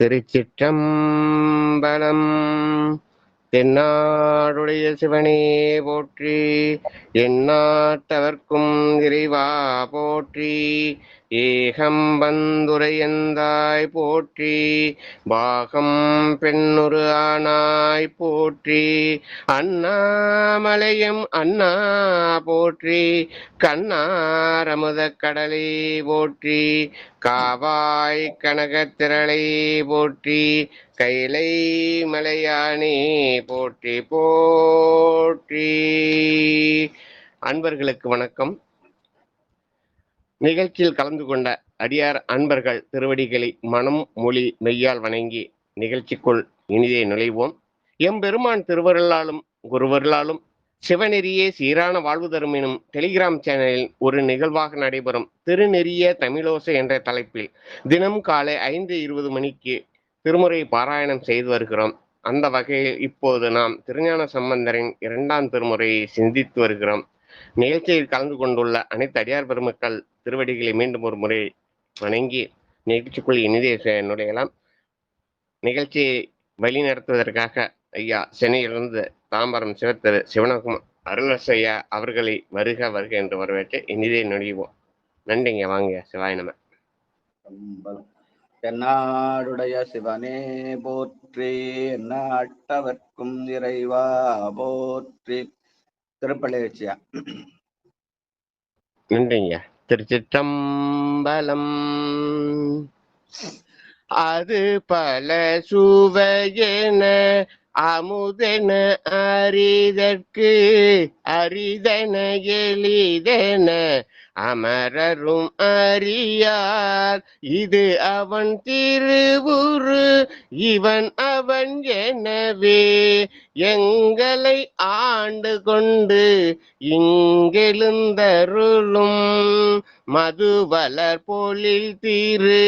திருச்சிற்றம்பலம். தென்னாடுடைய சிவனே போற்றி, எந்நாட்டவர்க்கும் இறைவா போற்றி. ஏகம்பந்துரையந்தாய் போற்றி, பாகம் பெண்ணுரு ஆனாய் போற்றி. அண்ணாமலையம் அண்ணா போற்றி, கண்ணாரமுத கடலை போற்றி. காவாய் கனகத்திரளை போற்றி, கைலை மலையானே போற்றி போற்றி. அன்பர்களுக்கு வணக்கம். நிகழ்ச்சியில் கலந்து கொண்ட அடியார் அன்பர்கள் திருவடிகளை மனம் மொழி மெய்யால் வணங்கி நிகழ்ச்சிக்குள் இனிதே நுழைவோம். எம்பெருமான் திருவருளாலும் குருவருளாலும் சிவநெறியே சீரான வாழ்வு தரும் எனும் டெலிகிராம் சேனலில் ஒரு நிகழ்வாக நடைபெறும் திருநெறிய தமிழோசை என்ற தலைப்பில் தினம் காலை 5:20 மணிக்கு திருமுறை பாராயணம் செய்து வருகிறோம். அந்த வகையில் இப்போது நாம் திருஞான சம்பந்தரின் 2ஆம் திருமுறையை சிந்தித்து வருகிறோம். நிகழ்ச்சியில் கலந்து கொண்டுள்ள அனைத்து அடியார் பெருமக்கள் திருவடிகளை மீண்டும் ஒரு முறை வணங்கி நிகழ்ச்சிக்குள் இனிதே நுழையலாம். நிகழ்ச்சியை வழி நடத்துவதற்காக ஐயா சென்னையிலிருந்து தாம்பரம் சிவத்திரு சிவனகுமார் அருளசையா அவர்களை வருக வருக என்று வரவேற்று இனிதே நுழைவோம். நன்றிங்க. வாங்க. சிவாய நம. தென்னாடுடைய சிவனே போற்றி, நாட்டவர்க்கும் இறைவா போற்றி. திருப்பள்ளிச்சியா. நன்றிங்க. திருச்சிற்றம்பலம். அது பல சுவையென அமுதென அரிதற்கு அரிதன எளிதென அமரரும் அறியார். இது அவன் திருவுரு இவன் அவன் எனவே எங்களை ஆண்டு கொண்டு இங்கெழுந்தருளும் மதுவலர் பொழில் திரு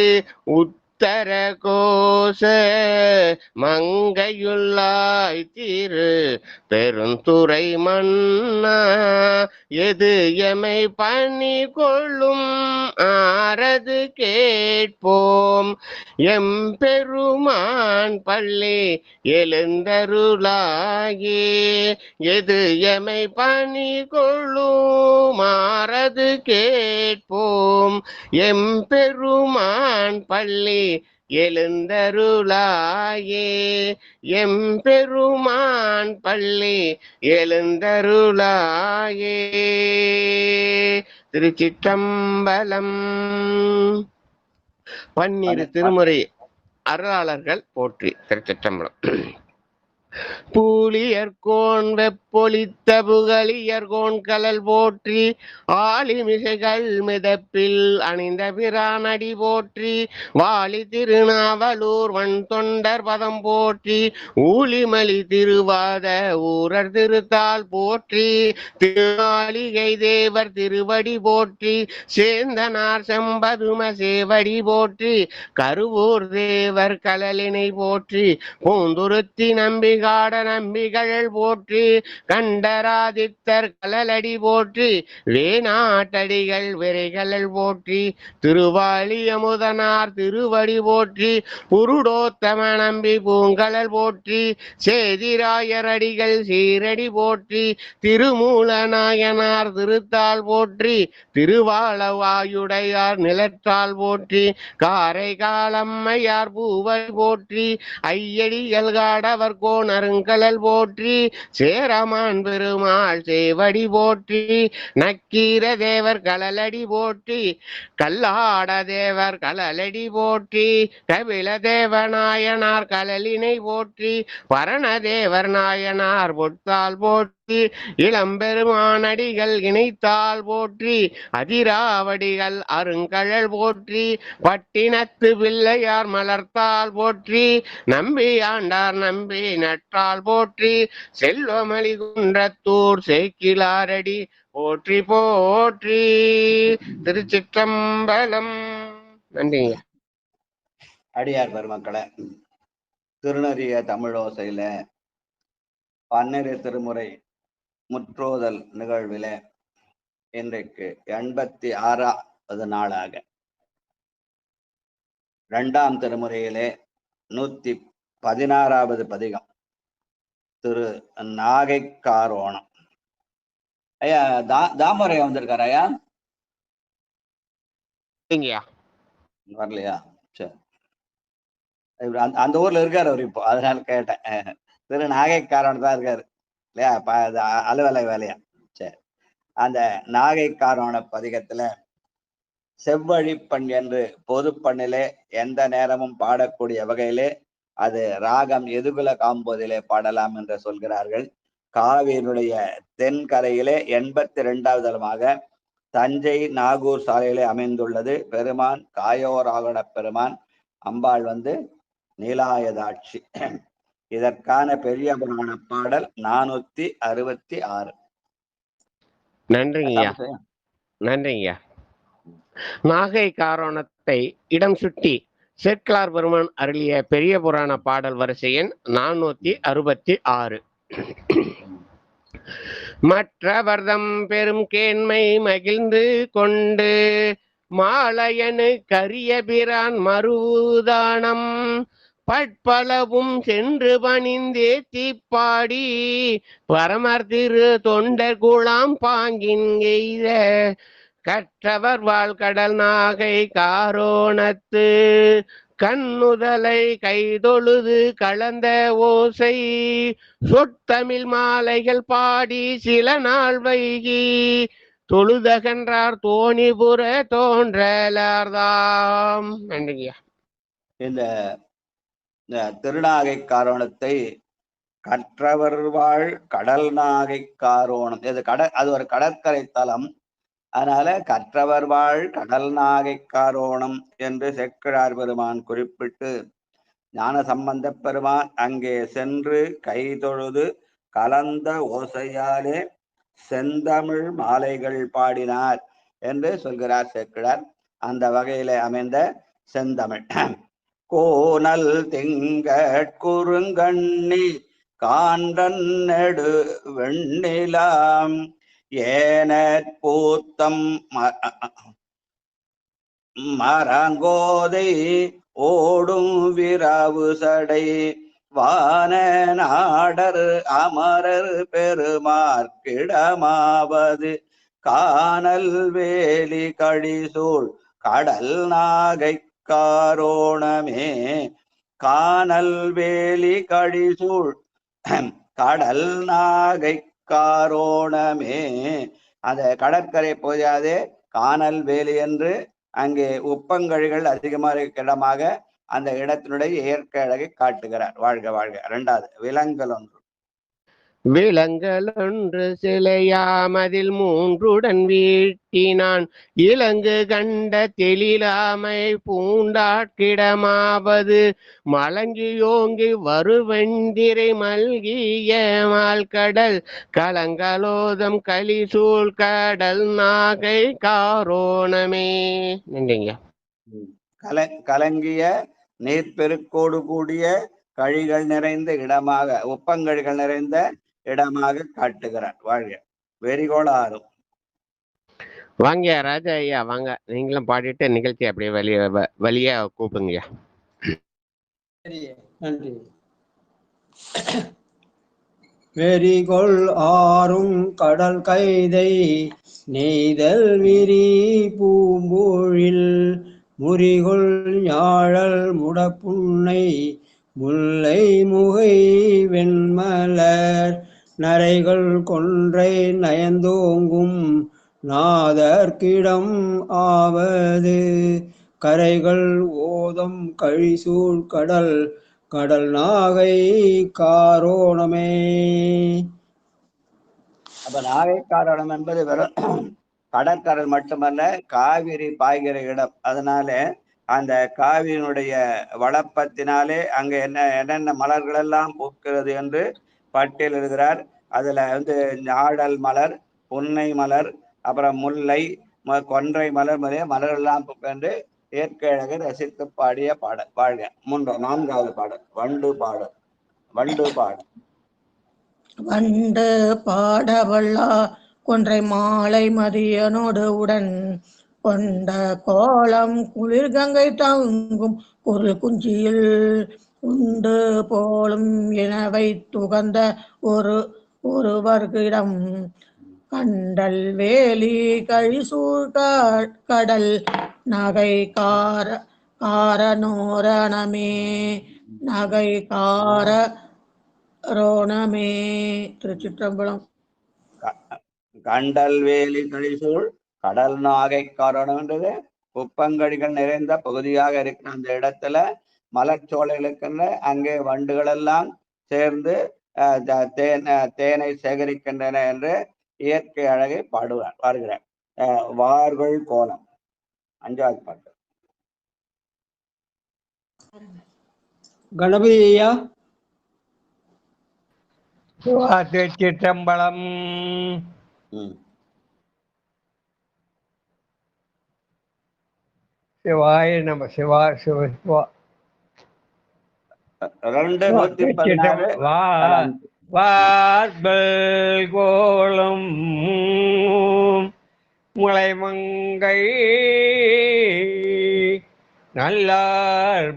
உத்தர கோஷ மங்கையுள்ளாய் திரு பெருந்துறை மன்னா. எது எமை பணி கொள்ளும் ஆரது கேட்போம், எம்பெருமான் பள்ளி எழுந்தருளாயே. எது எமை பணி கொள்ளும் ஆரது கேட்போம், எம்பெருமான் பள்ளி எழுந்தருளாயே. எம்பெருமான் பள்ளி எழுந்தருளாயே. திருச்சிற்றம்பலம். பன்னிரு திருமுறை அருளாளர்கள் போற்றி. திருச்சிற்றம்பலம். பூலியர்கோன் வெப்பொலித்த புகழியர்கோன் கலல் போற்றி, ஆலிமிசைகள் மிதப்பில் அணிந்த பிரானடி போற்றி. வாலி திருநாவலூர் வன் தொண்டர் பதம் போற்றி, ஊழிமலி திருவாத ஊரர் திருத்தால் போற்றி. திருமாளிகை தேவர் திருவடி போற்றி, சேந்தனார் செம்பதும சேவடி போற்றி. கருவூர் தேவர் கலலினை போற்றி, பூந்துருத்தி நம்பி காட நம்பிகள் போற்றி. கண்டராதித்தர் கலலடி போற்றி, வேணாட்டடிகள் விரைகள் போற்றி. திருவாலி அமுதனார் திருவடி போற்றி, புருடோத்தம நம்பி பூங்கலல் போற்றி. சேதிராயரடிகள் சீரடி போற்றி, திருமூல நாயனார் திருத்தால் போற்றி. திருவாளவாயுடையார் நிலத்தால் போற்றி, காரை காலம்மையார் பூவை போற்றி. ஐயடிகள் காடவர் கோன் அருங்கலல் போற்றி, சேரமான் பெருமாள் சேவடி போற்றி. நக்கீர தேவர் கலலடி போற்றி, கல்லாட தேவர் கலலடி போற்றி. கபில தேவநாயனார் கலலினை போற்றி, பரணதேவர் நாயனார் பொட்டால் போற்றி. இளம்பெருமானடிகள் இணைத்தால் போற்றி, அதிராவடிகள் அருங்கழல் போற்றி. பட்டினத்து பிள்ளையார் மலர்த்தால் போற்றி, நம்பி ஆண்டார் நம்பி நற்றால் போற்றி. செல்வமலி குன்றத்தூர் சேக்கிலாரடி போற்றி போற்றி. திருச்சிற்றம்பலம். நன்றிங்க. அடியார் பெருமக்களே, திருநெறிய தமிழோசையில 12 திருமுறை முற்றோதல் நிகழ்வில இன்றைக்கு 86வது நாளாக 2ஆம் திருமுறையிலே 116வது பதிகம். திரு நாகைக்காரோணம். ஐயா தாமரையா வந்திருக்காரு ஐயா? வரலையா? சரி, அந்த ஊர்ல இருக்காரு அவர் இப்போ, அதனால கேட்டேன். திரு நாகைக்காரோணம் தான் இருக்காரு இல்லையா? அலுவலக வேலையா? சரி. அந்த நாகைக்காரோண பதிகத்துல செவ்வழிப்பண் என்று பொது பண்ணிலே எந்த நேரமும் பாடக்கூடிய வகையிலே அது ராகம் எதுகுல காம்போதிலே பாடலாம் என்று சொல்கிறார்கள். காவிரியினுடைய தென்கரையிலே 82வது தலமாக தஞ்சை நாகூர் சாலையிலே அமைந்துள்ளது. பெருமான் காயோராகண பெருமான், அம்பாள் நீலாயதாட்சி. இதற்கான பெரிய புராண பாடல் 466. நன்றிங்கய்யா, நன்றிங்கய்யா. நாகை காரோணத்தை இடம் சுட்டி சேக்கிழார் பெருமான் அருளிய பெரிய புராண பாடல் வரிசை எண் 466. மற்றவர்தம் பெரும் கேண்மை மகிழ்ந்து கொண்டு மாலையனு கரிய பிரான் மருதானம் பட்பலவும் சென்று பணிந்தேத்தி பாடி பரமர் திரு தொண்டர் குழாம் பாங்கின் எய்த கற்றவர் வாழ்கடல் நாகை காரோணத்து கண்ணுதலை கைதொழுது கலந்த ஓசை சொத்தமிழ் மாலைகள் பாடி சில நாள் வைகி தொழுதகன்றார் தோணிபுர தோன்றலார்தாம். நன்றிங்கய்யா. இந்த திருநாகை காரோணத்தை கற்றவர் வாழ் கடல் நாகை காரோணம், இது அது ஒரு கடற்கரை தலம். அதனால கற்றவர் வாழ் கடல் நாகை காரோணம் என்று சேக்கிழார் பெருமான் குறிப்பிட்டு ஞான சம்பந்த பெருமான் அங்கே சென்று கைதொழுது கலந்த ஓசையாலே செந்தமிழ் மாலைகள் பாடினார் என்று சொல்கிறார் சேக்கிழார். அந்த வகையிலே அமைந்த செந்தமிழ் கோனல் திங்கட்குறுங்கண்ணி காண்டன் நெடு வெண்ணிலாம் ஏனற்பூத்தம் மரங்கோதை ஓடும் விராவு சடை வான நாடர் அமரர் பெருமார்க்கிடமாவது கானல் வேலி கடிசூழ் கடல் நாகை காரோணமே. கானல் வேலி கடிசூழ் கடல் நாகை காரோணமே. அந்த கடற்கரை போயாதே கானல் வேலி என்று அங்கே உப்பங்கழிகள் அதிகமாக இடமாக அந்த இடத்தினுடைய இயற்கை அழகை காட்டுகிறார். வாழ்க வாழ்க. 2வது விலங்கல் ஒன்று. விலங்கல் ஒன்று சிலையாமதில் 3உடன் வீட்டினான் இலங்கு கண்ட தெளிலாமை பூண்டாட்கிடமாவது மலங்கியோங்கி வருவெந்திரை மல்கிய மால்கடல் கலங்கலோதம் கலிசூழ் கடல் நாகை காரோணமே. நன்றிங்க. கலங்கிய நீர்பெருக்கோடு கூடிய கழிகள் நிறைந்த இடமாக, உப்பங்கழிகள் நிறைந்த இடமாக காட்டுகிறார். வாழ்க. வெறிகோளாரும். வாங்க ராஜா ஐயா, வாங்க, நீங்களும் பாடிட்டு நிகழ்ச்சி அப்படியே வழியா கூப்பிடுங்கய்யா. நன்றி. வெறிகொள் ஆறும் கடல் கைதை நெய்தல் விரி பூம்பூழில் முறிகொள் ஞாழல் முடப்புன்னை முல்லை முகை வெண்மலர் நரைகள் கொன்றை நயந்தோங்கும் நாதர்க்கிடம் ஆவது கரைகள் ஓதம் கழிசூழ் கடல் கடல் நாகை காரோணமே. அப்ப நாகை காரோணம் என்பது வெறும் கடற்கரை மட்டுமல்ல, காவிரி பாய்கிற இடம். அதனால அந்த காவிரியினுடைய வளப்பத்தினாலே அங்க என்னென்ன மலர்கள் எல்லாம் பூக்கிறது என்று பட்டியல் எழுதுகிறார். அதுல ஞாழல் மலர், புன்னை மலர், அப்புறம் முல்லை, கொன்றை மலர் முதலிய மலர் எல்லாம் பூக்கென்று இயற்கை அழகை ரசித்து பாடிய பாடல். வாழ்க. 4வது பாடல் வண்டு பாடல். வண்டு பாடல். வண்டு பாடவல்லா கொன்றை மாலை மதியனோடு உடன் கொண்ட கோலம் குளிர் கங்கை தங்கும் குரல் குஞ்சியில் உண்டு போலும் எனவே துகந்த ஒரு ஒருவர்கிடம் கண்டல் வேலி கழிசூழ் கடல் நகை காரணோரணமே நகை காரோணமே. திருச்சிற்றம்பலம். கண்டல் வேலி கழிசூழ் கடல் நாகை காரணம்ன்றது குப்பங்கடிகள் நிறைந்த பகுதியாக இருக்கிற அந்த இடத்துல மலர்ச்சோலைகளுக்குன்னு அங்கே வண்டுகள் எல்லாம் சேர்ந்து தேனை சேகரிக்கின்றன என்று இயற்கை அழகை பாடுகிறார். வார்கள் கோலம் 5வது பாட்டு. கணபதி ஐயா. திருச்சிற்றம்பலம். சிவாய நம. சிவா சிவ சிவா. 216 வார்பல் கோலம் முளைமங்கை நல்லார்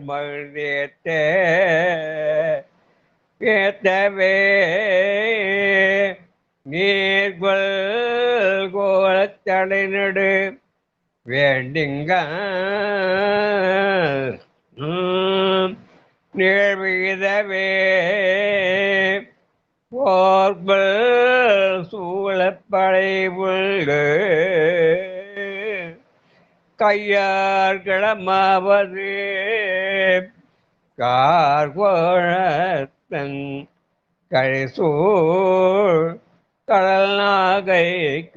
ஏத்தவே நீர்கொள் கோலத்தடை நடு வேண்டிங்க நிகழ்விதவே போர்பல் சூழப்படை புல்கு கையார் கிளமாவது கார்கோழத்தன் கழிசூழ் கடல் நாகை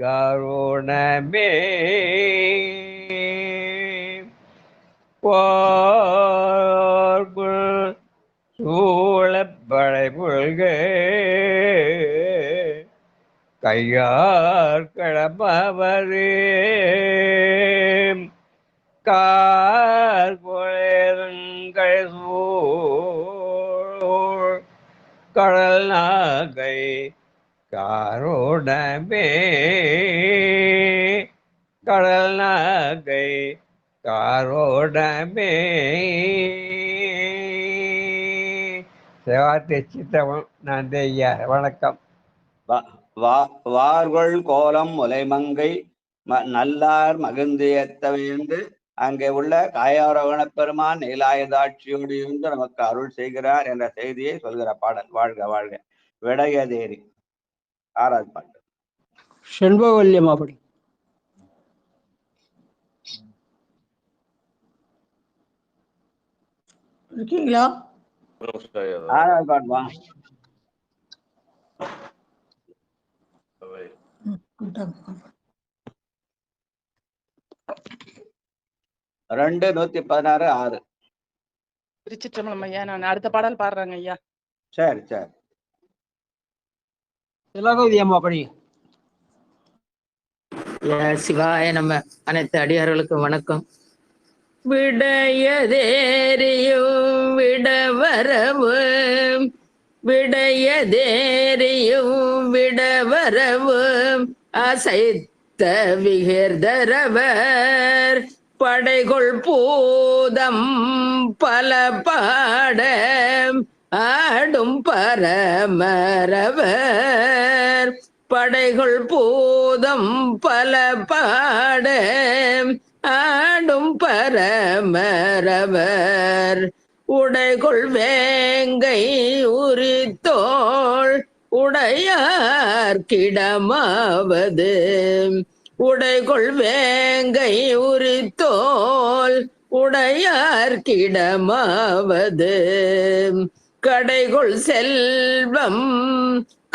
காரோணமே போர்புல் சூழப்படை புல்கு கையார் கிளமாவது கார்கோழங்கள் சூழ் கடல் நாகை காரோணமே கடல் நாகை காரோணமே. சிவாத்தி சித்தவன் நன்றி ஐயா. வணக்கம். வார்கள் கோலம் முலைமங்கை நல்லார் மகிழ்ந்தியத்த வேண்டு அங்கே உள்ள காயாரோகண பெருமான் நீலாயுதாட்சியோடு இருந்து நமக்கு அருள் செய்கிறார் என்ற செய்தியை சொல்கிற பாடல். வாழ்க வாழ்க. விடையதேரி 6வது பாட்டு. செண்பகவல்லியம் அப்படி. இருக்கீங்களா? 6வது பாட்டு வா. 216 6. திருச்சிற்றம்பலம் ஐயா. நான் அடுத்த பாடல் பாடுறேங்க ஐயா. சரி சரி. திலகவதி அம்மா அப்படி. சிவாய நம்ம அனைத்து அடியார்களுக்கும் வணக்கம். விடையதேரியும் விடவரவும் விடையதேரியும் விடவரவும் அசைத்த விகிர்தரவர் படைகொள் பூதம் பல பாட ஆடும் பரமரவர் படைகொள் பூதம் பல பாட ஆடும் பரமரவர் உடைகொள் வேங்கை உரித்தோள் உடையார் கிடமாவது உடைகொள் வேங்கை உரித்தோள் உடையார் கிடமாவது கடைகொள் செல்வம்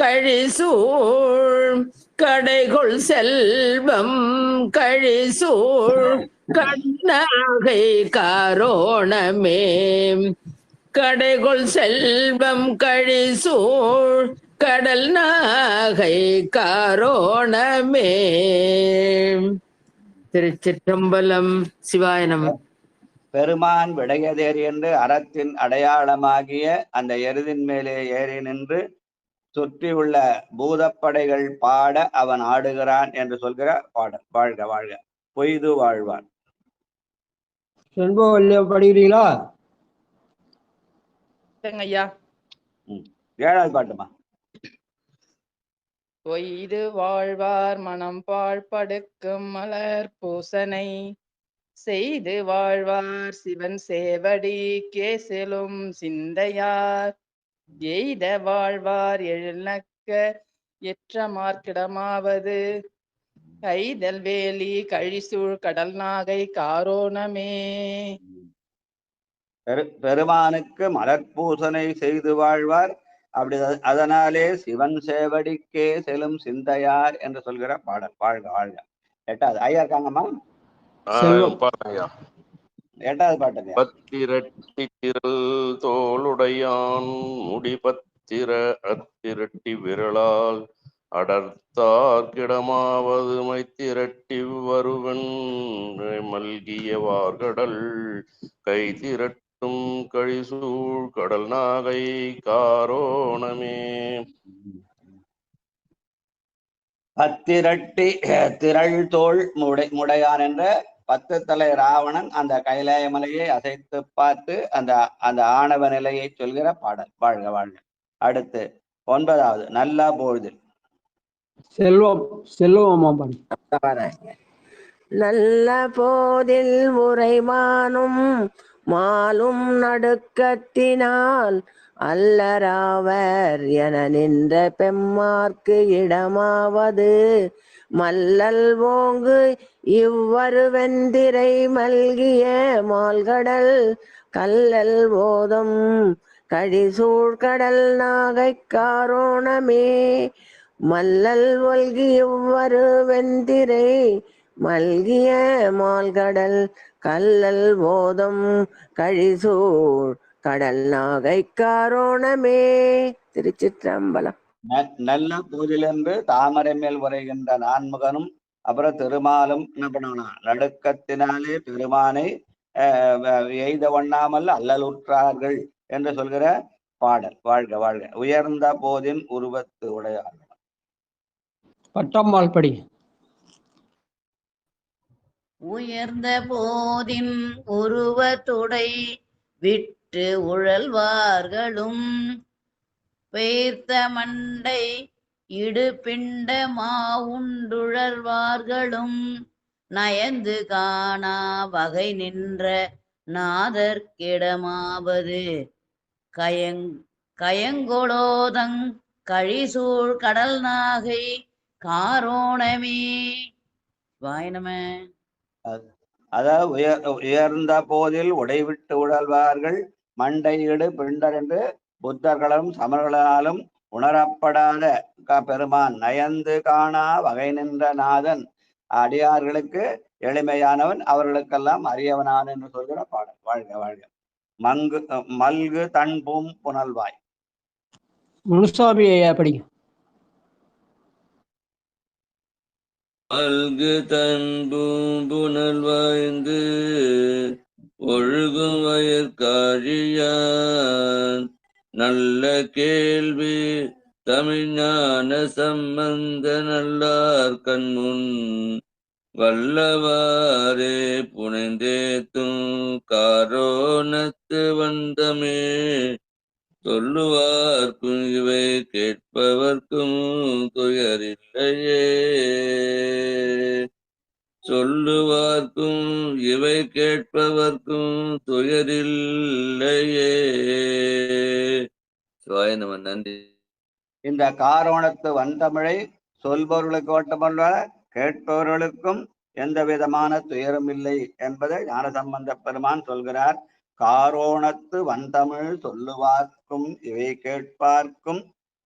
கழிசூழ் கடைகொள் செல்வம் கழிசூழ் கண்ணாகை காரோணமே கடைகொள் செல்வம் கழிசூழ் கடல் நாகை காரோணமே. திருச்சிற்றம்பலம். சிவாய நம. பெருமான் விடையதேர் என்று அறத்தின் அடையாளமாகிய அந்த எருதின் மேலே ஏறி நின்று சுற்றியுள்ள பூதப்படைகள் பாட அவன் ஆடுகிறான் என்று சொல்கிற பாடல். வாழ்க வாழ்க. பொய்து வாழ்வான். செண்பகவல்லியம் படிக்கிறீங்களா? ஐயா. ஏழாவது பாட்டுமா. கொய்து வாழ்வார் மனம் பாழ்படுக்கும் மலர் பூசனை செய்து வாழ்வார் சிவன் சேவடி கேசெலும் சிந்தையார் எய்த வாழ்வார் எழில்நக்க எற்ற மார்க்கிடமாவது கைதல் வேலி கழிசூழ் கடல் நாகை காரோணமே. பெருமானுக்கு மலர்பூசனை செய்து வாழ்வார், அப்படி அதனாலே சிவன் சேவடிக்கே செல்லும் சிந்தையார் என்று சொல்கிற பாடல். வாழ்க வாழ்க. எட்டாவது ஐயா இருக்காங்கம்மா. செல்வம். எட்டாவது பாட்டுங்க. பத்திரட்டி திரள் தோளுடையான் முடிபத்திர அத்திரட்டி விரலால் அடர்த்தார்கிடமாவது மைத்திரட்டி வருவன் மல்கியவார்கடல் கை திரட்டும் கழிசூழ் கடல் நாகை காரோணமே. பத்திரட்டி திரள் தோள் முடையான் என்ற 10 தலை ராவணன் அந்த கைலாய மலையை அசைத்து பார்த்து அந்த அந்த ஆணவ நிலையை சொல்கிற பாடல். வாழ்க வாழ்க. அடுத்து 9வது நல்ல பொழுதில். செல்வம். செல்வம் அம்மாபாடி. நல்ல போதில் உரைமானும் மாலும் நடுக்கத்தினால் அல்லராவர் என நின்ற பெம்மார்க்கு இடமாவது மல்லல் ஓங்கு இவ்வருவெந்திரை மல்கிய மால்கடல் கல்லல் போதம் கழிசூழ் கடல் நாகை காரோணமே. மல்லல் ஒல்கி இவ்வருவெந்திரை மல்கிய மால்கடல் கல்லல் போதம் கழிசூழ் கடல் நாகை காரோணமே. திருச்சிற்றம்பலம். நல்ல போதிலென்று தாமரை மேல் உரைகின்ற நான்முகனும் அப்புறம் திருமாலும் என்ன பண்ணணும், நடுக்கத்தினாலே பெருமானை எய்த ஒண்ணாமல் அல்லலுற்றார்கள் என்று சொல்கிற பாடல். வாழ்க வாழ்க. உயர்ந்த போதின் உருவத்து உடையார்கள். பட்டம்மாள் படி. உயர்ந்த போதின் உருவத்துடை விட்டு உழல்வார்களும் பேர்த்த மண்டை இடுபிண்ட மாவுண்டுழல்வார்களும் நயந்து காணா வகை நின்ற நாதற்கிடமாவது கயங்கொளோதங் கழிசூழ் கடல் நாகை காரோணமே. வாயனம. அதாவது உயர்ந்த போதில் உடைவிட்டு உழல்வார்கள் மண்டையீடு பிண்டர் என்று புத்தர்களும் சமர்களாலும் உணரப்படாத பெருமான் நயந்து காணா வகை நின்ற நாதன் அடியார்களுக்கு எளிமையானவன், அவர்களுக்கெல்லாம் அரியவனான் என்று சொல்கிற பாடல். வாழ்க வாழ்க. மல்கு தன்பூம் புனல்வாய். முனுசாமி ஐயா படி. மல்கு தன்பூம் புனல்வாய்ந்து ஒழுகும் வயற்காழியான் நல்ல கேள்வி தமிழ்ஞான சம்பந்த நல்லார் கண்முன் வல்லவாரே புனைந்தேத்தும் காரோணத்து வந்தமே. சொல்லுவார்க்கும் இவை கேட்பவர்க்கும் துயரில்லையே. சொல்லுவார்க்கும் இவை கேட்பவர்க்கும் துயரில்லையே. சுவாயனமன். நன்றி. இந்த காரோணத்து வந்தமிழை சொல்பவர்களுக்கு மட்டுமல்ல கேட்பவர்களுக்கும் எந்த விதமான துயரும் இல்லை என்பதை ஞானசம்பந்த பெருமான் சொல்கிறார். காரோணத்து வந்தமிழ் சொல்லுவார்க்கும் இவை கேட்பார்க்கும்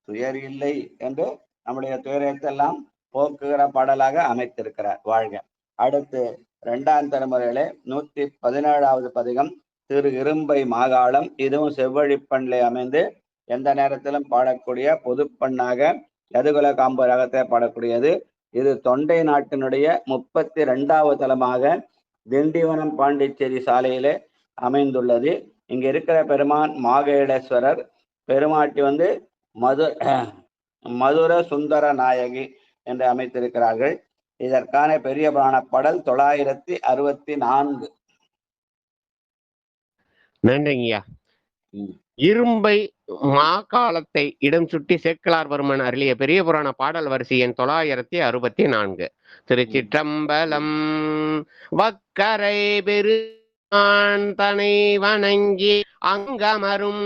துயர் இல்லை என்று நம்முடைய துயரத்தெல்லாம் போக்குகிற பாடலாக அமைத்திருக்கிறார். வாழ்க. அடுத்து 2ஆம் திருமுறையிலே 117வது பதிகம் திரு இரும்பை மாகாளம். இதுவும் செவ்வழிப்பண்ணிலே அமைந்து எந்த நேரத்திலும் பாடக்கூடிய பொதுப்பண்ணாக யதுகுல காம்பு ரகத்தை பாடக்கூடியது. இது தொண்டை நாட்டினுடைய 32வது தலமாக திண்டிவனம் பாண்டிச்சேரி சாலையிலே அமைந்துள்ளது. இங்க இருக்கிற பெருமான் மாகேடேஸ்வரர், பெருமாட்டி மதுர சுந்தர நாயகி என்று அமைத்திருக்கிறார்கள். இதற்கான பெரிய புராண பாடல் 964. நன்றிங்கய்யா. இரும்பை மாகாலத்தை இடம் சுட்டி சேக்கிழார்வர்மன் அருளிய பெரிய புராண பாடல் வரிசை எண் 964. திருச்சிற்றம்பலம். வக்கரை பெருமான் தனை வணங்கி அங்கமரும்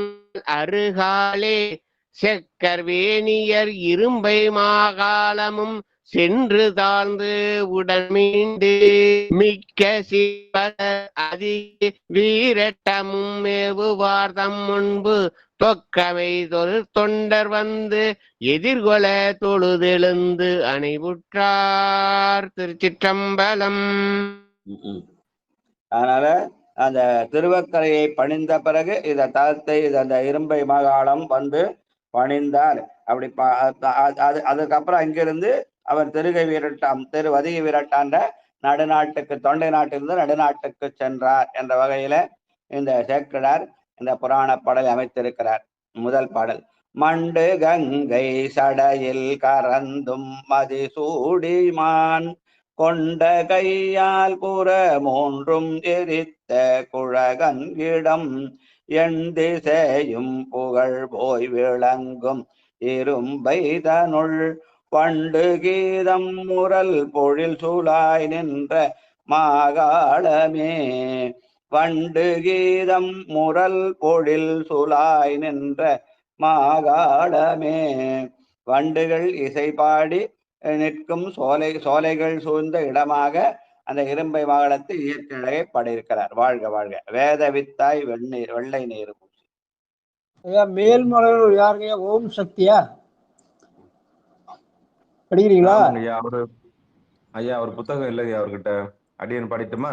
அருகாலே செக்கர் வேணியர் இரும்பை மாகாலமும் சென்று தாழ்ந்து உடன் மீண்டு மிக்க சிவ அதிக வீரட்டமும் மேவுவார் தம் முன்பு தொக்கவை தொண்டர் வந்து எதிர்கொல தொழுதெழுந்து அணைவுற்றார். திருச்சிற்றம்பலம். அதனால அந்த திருவக்கரையை பணிந்த பிறகு இத தளத்தை அந்த இரும்பை மாகாளம் வந்து பணிந்தார். அப்படி அதுக்கப்புறம் அங்கிருந்து அவர் திருகை வீரட்டாம் வதிகை வீரட்டாண்ட நடுநாட்டுக்கு தொண்டை நாட்டிலிருந்து நடுநாட்டுக்கு சென்றார் என்ற வகையில இந்த சேக்கிழார் இந்த புராண பாடலை அமைத்திருக்கிறார். முதல் பாடல். மண்டு கங்கை சடையில் கரந்தும் மதிசூடிமான் கொண்ட கையால் புற மூன்றும் எரித்த குழகன்கிடம் எண் திசையும் புகழ் போய் விளங்கும் இரும்பை தனுள் பண்டு கீதம் முரல் பொழில் சூழாய் நின்ற மாகாளமே. வண்டு கீதம் முரல் பொழில் சூழாய் நின்ற மாகாளமே. வண்டுகள் இசை பாடி நிற்கும் சோலைகள் சூழ்ந்த இடமாக அந்த இரும்பை மாகாளத்தை இயற்கையை பாடியிருக்கிறார். வாழ்க வாழ்க. வேத வித்தாய் வெள்ளை நீர் பூசி. மேல்மலையூர் யாருங்க? ஓம் சக்தியா படிக்கிறீங்களா? ஐயா அவர் புத்தகம் இல்லையா அவர்கிட்ட? அடியன் படிட்டுமா?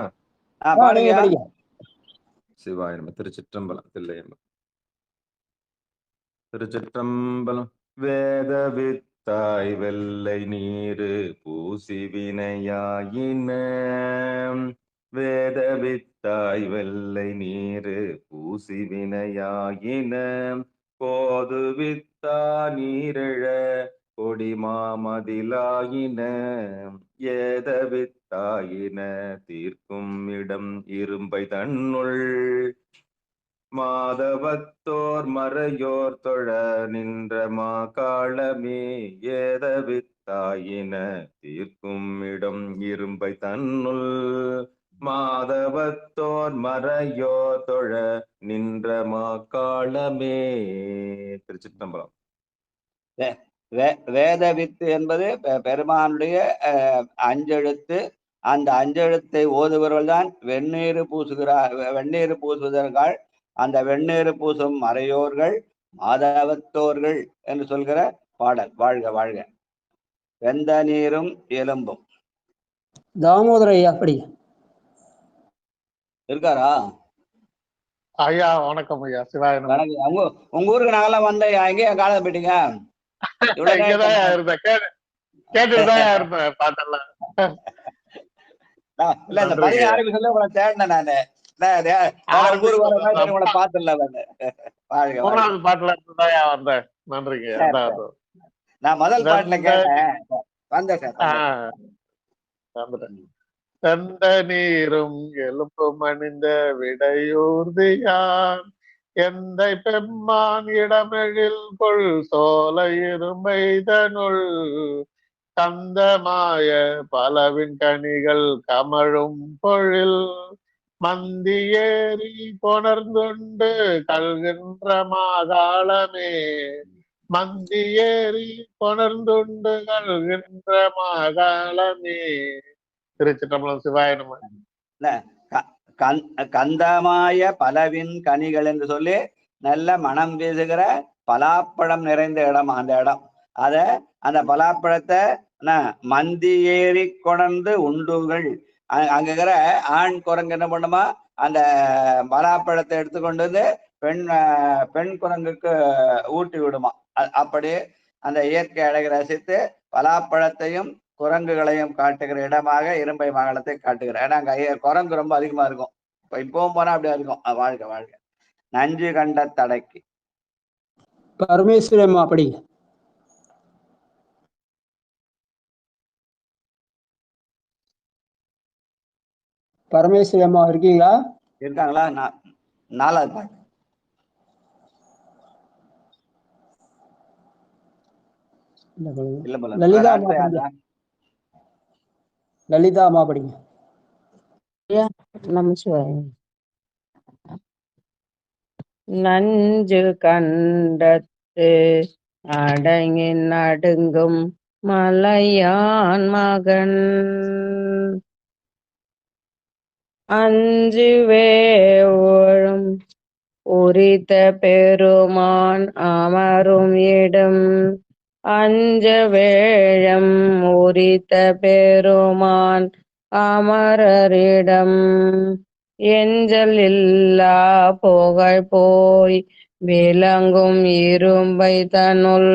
சிவாய நம. திருச்சிற்றம்பலம். தில்லையம்பலம். திருச்சிற்றம்பலம். வேத வித்தாய் வெள்ளை நீரு பூசி வினையாயின. வேத வித்தாய் வெள்ளை நீரு பூசி வினையாயின. போது வித்தா நீரெழ கொடி மாமதிலாயின. ஏத வித்தாயின தீர்க்கும் இடம் இரும்பை தன்னுள். மாதவத்தோர் மறையோர் தொழ நின்ற மாகாளமே. ஏத வித்தாயின தீர்க்கும் இடம் இரும்பை தன்னுள். மாதவத்தோர் மறையோர் தொழ நின்ற மாகாளமே. திருச்சிற்றம்பலம். வேத வித்து என்பது பெருமானுடைய அஞ்செழுத்து. அந்த அஞ்செழுத்தை ஓதுபவர்கள் தான் வெந்நீர் பூசுவதற்கால் அந்த வெந்நீர் பூசும் மறையோர்கள் மாதவத்தோர்கள் என்று சொல்கிற பாடல். வாழ்க வாழ்க. வெந்த நீரும் எலும்பும். தாமோதர ஐயா படி இருக்காரா? ஐயா வணக்கம் ஐயா. சிவாய நம. உங்க ஊருக்கு நாங்கெல்லாம் வந்தேன். எங்கேயா காலம் போயிட்டீங்க? நான் முதல் பாட்டுல கேட்டேன். தந்த நீரும் எலும்பும் அணிந்த விடையூர்தியான் எந்தை பெம்மான் இடமெழில் கொள் சோலை இரும்பை தனுள். கந்தமாய பலவின் கனிகள் கமழும் பொழில் மந்தி ஏறி கொணர்ந்துண்டு கல்கின்ற மாகாளமே. மந்தி ஏறி கொணர்ந்துண்டு கல்கின்ற மாகாளமே. திருச்சிற்றம்பலம். சிவாய நம. கந்தமாய பலவின் கனிகள் என்று சொல்லி நல்ல மனம் வீசுகிற பலாப்பழம் நிறைந்த இடம் அந்த இடம். அந்த பலாப்பழத்தை மந்தி ஏறி கொணர்ந்து உண்டுகள். அங்குகிற ஆண் குரங்கு என்ன பண்ணுமா, அந்த பலாப்பழத்தை எடுத்துக்கொண்டு வந்து பெண் குரங்குக்கு ஊட்டி விடுமா. அப்படி அந்த இயற்கை அழகை ரசித்து பலாப்பழத்தையும் குரங்குகளையும் காட்டுகிற இடமாக இரும்பை மாகாளத்தை காட்டுகிறார். ஏன்னா அங்க குரங்கு ரொம்ப அதிகமா இருக்கும். இப்பவும் போனா அப்படியா இருக்கும். வாழ்க வாழ்க. நஞ்சு கண்ட தடைக்கு. பரமேஸ்வரம்மா படிங்க. பரமேஸ்வரி அம்மா இருக்கீங்களா? இருக்காங்களா? நாலாவது பாட்டு. இல்ல போல லலிதா அடுத்த அம்மா யாருடா? லலிதா அம்மா படிங்க. நமச்சிவாயம். நஞ்சு கண்டத்து அடங்கி நடுங்கும் மலையான் மகன் அஞ்சு வேழும் உரித்த பெருமான் அமரும் இடம் அஞ்ச வேழம் உரித்த பெருமான் அமரரிடம் எஞ்சல் இல்லா புகழ் போய் விளங்கும் இரும்பை தனுள்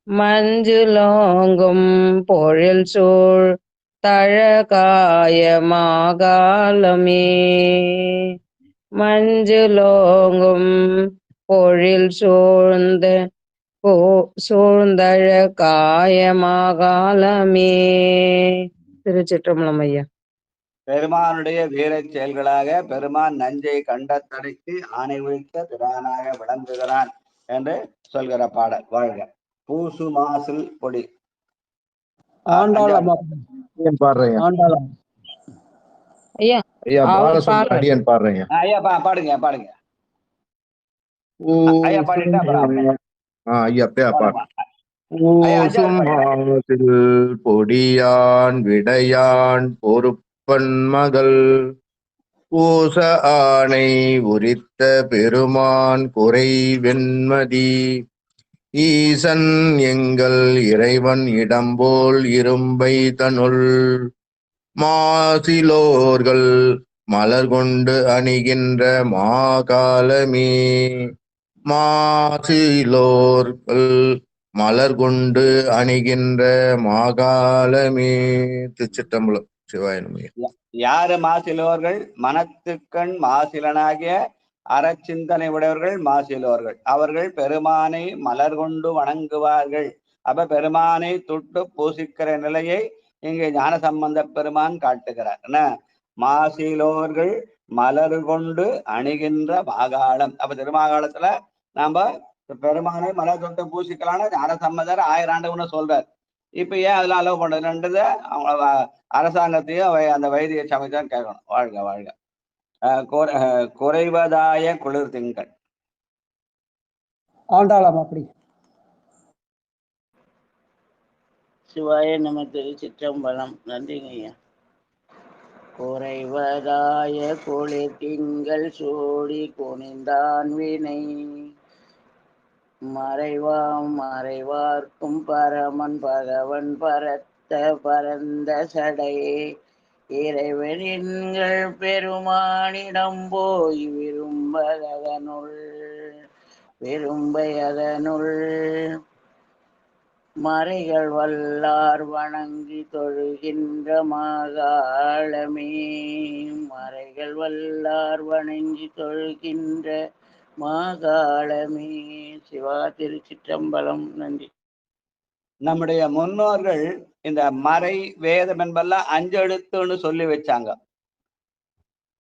மஞ்சுளோங்கும் பொழில் சூழ் தழகாய மாகாலமே மஞ்சுளோங்கும் பொழில் சூழ்ந்தழ காயமாகாலமே. திருச்சிற்றம்பலம் ஐயா. பெருமானுடைய வீரச் செயல்களாக பெருமான் நஞ்சை கண்டத்தடைக்கு ஆணை ஒழித்த பிரானாக விளங்குகிறான் என்று சொல்கிற பாடல். வாழ்க. பூசு மாசில் பொடி. ஆண்டாள் அம்மா பாடுறேன். ஆண்டாள் ஐயா ஐயா அடியன் பாடுறேங்க. ஐயா பாடுங்க பாடுங்க. ஐயா பாடிட்டா அப்புறம் ஐயா பாடுறேன். பொடியான் விடையான் பொறுப்பன் மகள் பூச ஆணை உரித்த பெருமான் குறை வெண்மதி ஈசன் எங்கள் இறைவன் இடம்போல் இரும்பை தனுள் மாசிலோர்கள் மலர் கொண்டு அணிகின்ற மாகாலமே மாசிலோர்கள் மலர் கொண்டு அணிகின்ற மாகாலமே. திருச்சிற்றம்பலம். சிவாயனமே. யாரு மாசிலோர்கள்? மனத்துக்கண் மாசிலனாகிய அறச்சிந்தனை உடையவர்கள் மாசிலோர்கள். அவர்கள் பெருமானை மலர் கொண்டு வணங்குவார்கள். அப்ப பெருமானை தொட்டு பூசிக்கிற நிலையை இங்கே ஞான சம்பந்த பெருமான் காட்டுகிறார். என்ன? மாசிலோர்கள் மலர் கொண்டு அணுகின்ற மாகாளம். அப்ப திருமாகாளத்துல நாம பெருமானை மலர் தொட்டு பூசிக்கலாம்னு ஞான சம்பந்தர் 1000 ஆண்டுன்னு சொல்றார். இப்ப ஏன் அதெல்லாம் அலோவ் பண்றதுன்றது அவங்க அரசாங்கத்தையும் அந்த வைத்திய சமைத்தான் கேட்கணும். வாழ்க வாழ்க. குறைவதாய குளிர் திங்கள். ஆண்டாள் அம்மா படிங்க. சிவாய நம. திருச்சிற்றம்பலம். நன்றிங்க ஐயா. குறைவதாய குளிர் திங்கள் சூடி குனிந்தான் வினை மறைவார்க்கும் பரமன் பகவன் பரத்த பரந்த சடையே இறைவனின்கள் பெருமானிடம் போய் விரும்பையதனுள் மறைகள் வல்லார் வணங்கி தொழுகின்ற மாகாளமே மறைகள் வல்லார் வணங்கி தொழுகின்ற மாகாளமே. சிவா. திருச்சிற்றம்பலம். நன்றி. நம்முடைய முன்னோர்கள் இந்த மறை வேதம் என்பெல்லாம் 5 எழுத்துன்னு சொல்லி வச்சாங்க.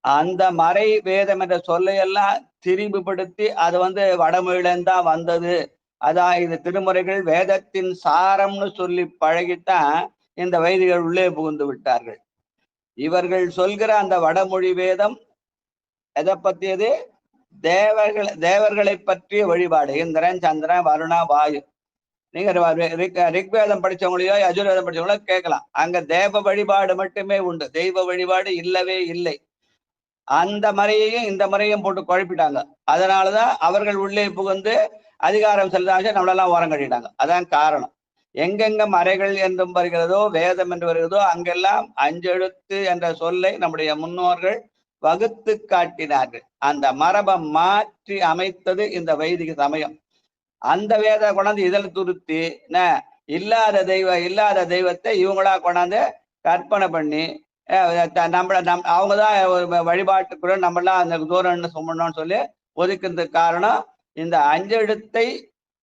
அந்த மறை வேதம் என்ற சொல்லையெல்லாம் திரிவுபடுத்தி அது வடமொழியில்தான் வந்தது, அதான் இது திருமுறைகள் வேதத்தின் சாரம்னு சொல்லி பழகித்தான் இந்த வைதிகள் உள்ளே புகுந்து விட்டார்கள். இவர்கள் சொல்கிற அந்த வடமொழி வேதம் எதை பற்றியது? தேவர்களை பற்றிய வழிபாடு. இந்திரன், சந்திரன், வருணா, வாயு. நீங்க ரிக்வேதம் படிச்சவங்களையோ யஜுர்வேதம் படிச்சவங்களோ கேட்கலாம். அங்க தேவ வழிபாடு மட்டுமே உண்டு, தெய்வ வழிபாடு இல்லவே இல்லை. அந்த முறையையும் இந்த முறையும் போட்டு குழப்பிட்டாங்க. அதனாலதான் அவர்கள் உள்ளே புகுந்து அதிகாரம் செலுத்தாச்சு நம்மளெல்லாம் ஓரம் கட்டிட்டாங்க. அதான் காரணம். எங்கெங்க மறைகள் என்றும் வருகிறதோ, வேதம் என்று வருகிறதோ, அங்கெல்லாம் 5 எழுத்து என்ற சொல்லை நம்முடைய முன்னோர்கள் வகுத்து காட்டினார்கள். அந்த மரபை மாற்றி அமைத்தது இந்த வைதிக சமயம். அந்த வேத கொண்டாந்து இதில் துருத்தி இல்லாத தெய்வத்தை இவங்களா கொண்டாந்து கற்பனை பண்ணி அவங்கதான் வழிபாட்டுக்குள்ள நம்மளாம் அந்த தூரம்னு சொல்லணும்னு சொல்லி ஒதுக்கிறதுக்கு காரணம் இந்த 5 எழுத்தை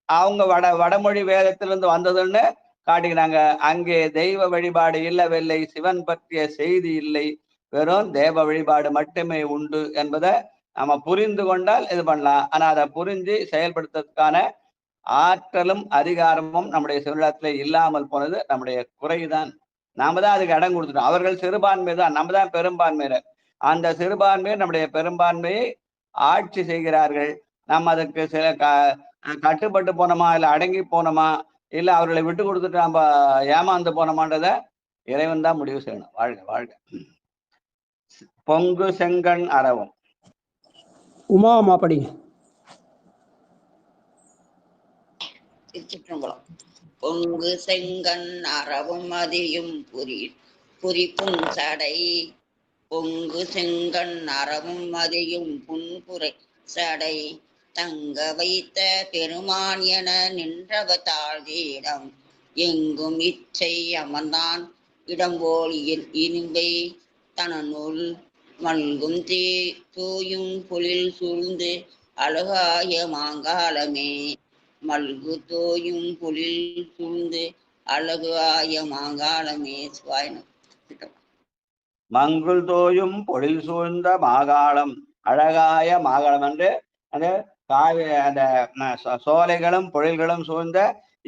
அவங்க வடமொழி வேதத்திலிருந்து வந்ததுன்னு காட்டிக்கிறாங்க. அங்கே தெய்வ வழிபாடு இல்லவில்லை, சிவன் பற்றிய செய்தி இல்லை, வெறும் தேவ வழிபாடு மட்டுமே உண்டு என்பதை நம்ம புரிந்து கொண்டால் இது பண்ணலாம். ஆனா அதை புரிஞ்சு செயல்படுத்துறதுக்கான ஆற்றலும் அதிகாரமும் நம்முடைய சிறுநிலத்துல இல்லாமல் போனது நம்முடைய குறைதான். நாம தான் அதுக்கு இடம் கொடுத்துட்டோம். அவர்கள் சிறுபான்மை தான், நம்ம தான் பெரும்பான்மையினர். அந்த சிறுபான்மையை நம்முடைய பெரும்பான்மையை ஆட்சி செய்கிறார்கள். நம்ம அதுக்கு சில கட்டுப்பட்டு போனோமா, இல்லை அடங்கி போனோமா, இல்லை அவர்களை விட்டு கொடுத்துட்டு நம்ம ஏமாந்து போனோமான்றத இறைவன் தான் முடிவு செய்யணும். வாழ்க வாழ்க. பொங்கு செங்கண் அறவும். உமா அம்மா படிங்க. திருச்சிற்றம்பலம். பொங்கு செங்கண் அறவும் மதியும் புரிப்பும் சடை. பொங்கு செங்கண் அறவும் மதியும் புன்புரை சடை. தங்க வைத்த பெருமான் என நின்றவ தாழ்தீடம். எங்கும் இச்சை அமர்ந்தான் இடம்போல் இனிம்பை தனனுள் மல்கும் தூயும் பொழில் சூழ்ந்து அழகாய மாங்காலமே. மல்கு தோயும் பொழில் சூழ்ந்து அழகாய மாங்காலமே. சுவாயினம். மங்குள் தோயும் பொழில் சூழ்ந்த மாகாளம், அழகாய மாகாளம் என்று அந்த அந்த சோலைகளும் பொழில்களும் சூழ்ந்த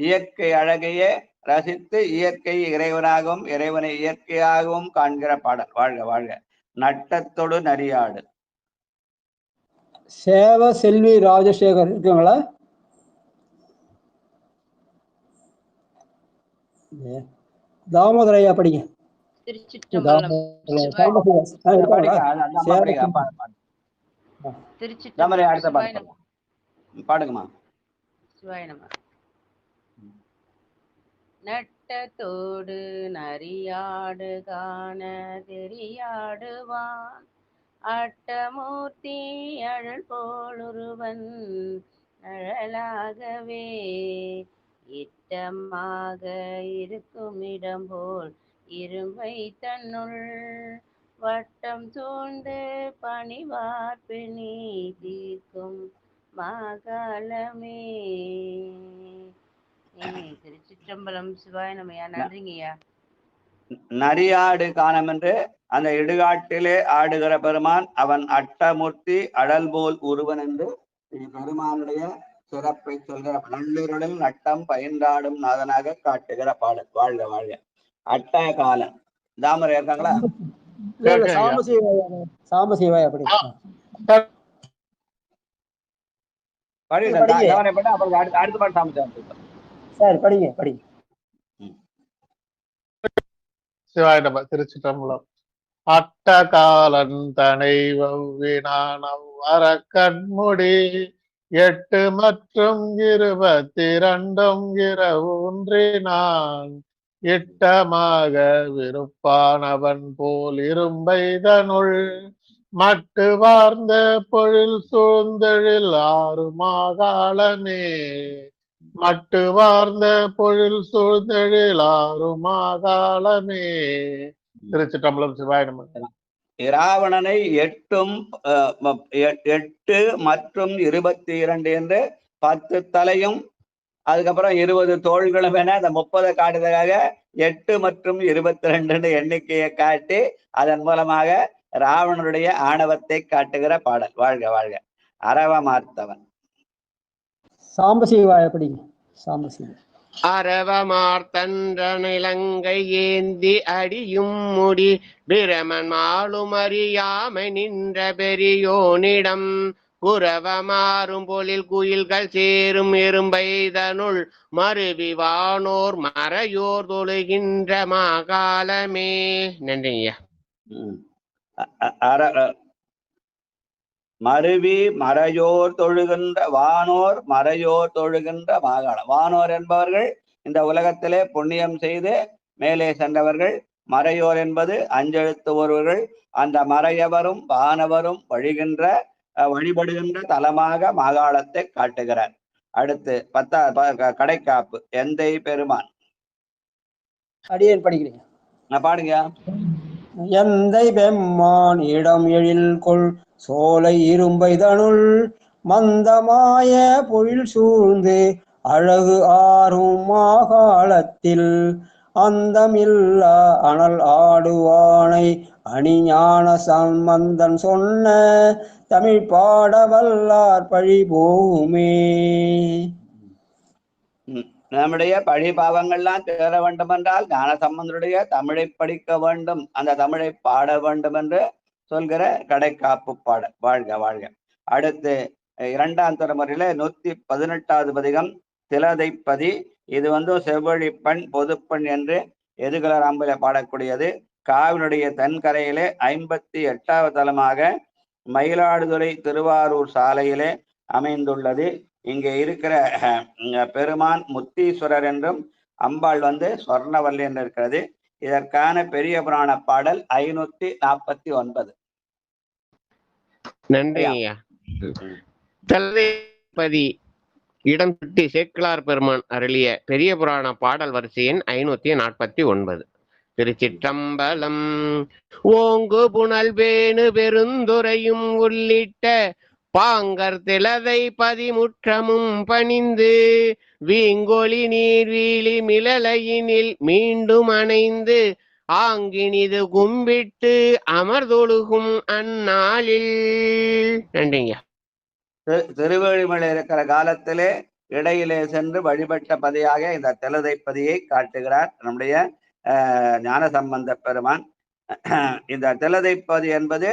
இயற்கை அழகையே ரசித்து இயற்கை இறைவனாகவும் இறைவனை இயற்கையாகவும் காண்கிற பாடல். வாழ்க வாழ்க. நட்டத்தொடு நரியாடு. சேவ செல்வி ராஜசேகர் இருக்குங்களா? தாமோதரையா படிங்க. பாடுங்கம்மா. நட்டத்தோடு நரியாடு காண தெரியாடுவான். அட்டமூர்த்தி அழல் போலுருவன் அழலாகவே. இட்டமாக இருக்கும் இடம் போல் இரும்பை தன்னுள் வட்டம் சூழ்ந்து பணிவார்ப்பு நீ தீர்க்கும் மாகாலமே. திருச்சிற்றம்பலம். சிவாய நமயா. நன்றிங்கய்யா. நரியாடு காணம் என்று அந்த இடுகாட்டிலே ஆடுகிற பெருமான் அவன் அட்டமூர்த்தி அடல் போல் உருவன் என்று பெருமானுடைய சிறப்பை சொல்கிற நள்ளிருளில் நட்டம் பயின்றாடும் நாதனாக காட்டுகிற பாடல். வாழ்க வாழ்க. அட்ட காலம். தாமரை இருக்காங்களா? சாம்பசிவாயா படி. அடுத்த பாட்டு சாமி சரி படிங்க படிங்க. சிவாய நம. திருச்சிற்றம்பலம். அட்டகாலன் தனை வவ்வினான் அவ்வர கண்முடி 8 மற்றும் 22 இரவுன்றினான். இட்டமாக விருப்பானவன் போல் இரும்பைதனுள் மட்டு வார்ந்த பொழில் சூழ்ந்தெழில் 6 மாகாளமே. மட்டு வார்ந்த பொழில் சூழ்ந்தெழில் 6 மாகாளமே. திருச்சிற்றம்பலம். சிவாய நம. இராவணனை 8 மற்றும் 22 என்று 10 தலையும் அதுக்கப்புறம் 20 தோள்களும் என அந்த 30 காட்டுவதற்காக 8 மற்றும் 22 எண்ணிக்கையை காட்டி அதன் மூலமாக ராவணனுடைய ஆணவத்தை காட்டுகிற பாடல். வாழ்க வாழ்க. அரவமார்த்தவன். சாம்பசிவாய படிங்க. சாம்பசிவ. அரவமார்த்தன்ற நிலங்கை ஏந்தி அடியும் முடி பிரமன் மாலும் அறியாமை நின்ற பெரியோனிடம் குரவமாறும் பொழில் குயில்கள் சேரும் எறும்பைதனுள் மருவி வானோர் மறையோர் தொழுகின்ற மாகாலமே. நன்றிங்கய்யா. மருவி மறையோர் தொழுகின்ற வானோர் மறையோர் தொழுகின்ற மாகாளம். வானோர் என்பவர்கள் இந்த உலகத்திலே புண்ணியம் செய்து மேலே சென்றவர்கள். மறையோர் என்பது அஞ்செழுத்து ஒருவர்கள். அந்த மறையவரும் வானவரும் வழிபடுகின்ற தலமாக மாகாளத்தை காட்டுகிறார். அடுத்து கடைக்காப்பு. எந்தை பெருமான். அடியேன் படிக்கிறீங்க. பாடுங்க. எந்தை பெம்மான் இடம் எழில் கொள் சோலை இரும்பைதனுள் மந்தமாய பொழில் சூழ்ந்து அழகு ஆறும் மாகாளத்தில் அந்தமில்லா அனல் ஆடுவானை அணிஞான சம்பந்தன் சொன்ன தமிழ் பாட வல்லார் பழி போகுமே. நம்முடைய பழி பாவங்கள்லாம் தேர வேண்டும் என்றால் ஞான சம்பந்தருடைய தமிழை படிக்க வேண்டும், அந்த தமிழை பாட வேண்டும் என்று சொல்கிற கடைக்காப்பு பாடல். வாழ்க வாழ்க. அடுத்து 2ஆம் தலைமுறையில 118வது பதிகம் திலதைப்பதி. இது செவ்வழி பெண் பொதுப்பெண் என்று எதுகலராம்பில பாடக்கூடியது. காவினுடைய தென்கரையிலே 58வது தலமாக மயிலாடுதுறை திருவாரூர் சாலையிலே அமைந்துள்ளது. இங்கே இருக்கிற பெருமான் முத்தீஸ்வரர் என்றும் அம்பாள் சொர்ணவல்லி என்று இருக்கிறது. இதற்கான பெரிய புராண பாடல் 549. நன்றி ஐயா. திலதைப்பதி இடம் சுட்டி சேக்கிழார் பெருமான் அருளிய பெரிய புராண பாடல் வரிசையின் 549. திருச்சிற்றம்பலம். ஓங்கு புனல் வேணு பெருந்துரையும் உள்ளிட்ட பாங்கர் திலதை பதிமுற்றமும் பணிந்து வீங்கொலி நீர்வீழி மிளலையினில் மீண்டும் அணைந்து ஆங்கினிது கும்பிட்டு அமர்தொழுகும் அந்நாளில். நன்றிங்க. திருவேழிமலை இருக்கிற காலத்திலே இடையிலே சென்று வழிபட்ட பதியாக இந்த திலதைப்பதியை காட்டுகிறார் நம்முடைய ஞானசம்பந்த பெருமான். இந்த திலதைப்பதி என்பது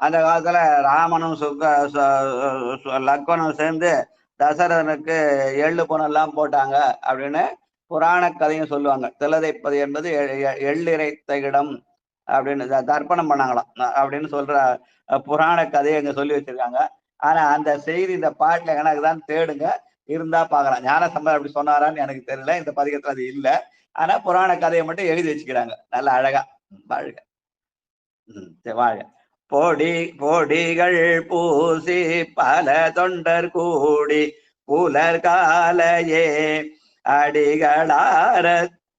அந்த காலத்துல ராமனும் லக்வனும் சேர்ந்து தசரதனுக்கு எள்ளு புனெல்லாம் போட்டாங்க அப்படின்னு புராண கதையும் சொல்லுவாங்க. திலதைப்பதி என்பது எள்ளிறைத்த இடம் அப்படின்னு தர்ப்பணம் பண்ணாங்களாம் அப்படின்னு சொல்ற புராண கதையை இங்க சொல்லி வச்சிருக்காங்க. ஆனா அந்த செய்தி இந்த பாட்டுல எனக்கு தான் தேடுங்க, இருந்தா பாக்கலாம். ஞானசம்பந்தர் அப்படி சொன்னாரான்னு எனக்கு தெரியல, இந்த பதிகத்துல அது இல்லை. ஆனா புராண கதையை மட்டும் எழுதி வச்சுக்கிறாங்க நல்ல அழகா. வாழ்க வாழ்க. பொடிகள் பூசி பல தொண்டர் கூடி புலர் காலையே அடிகளார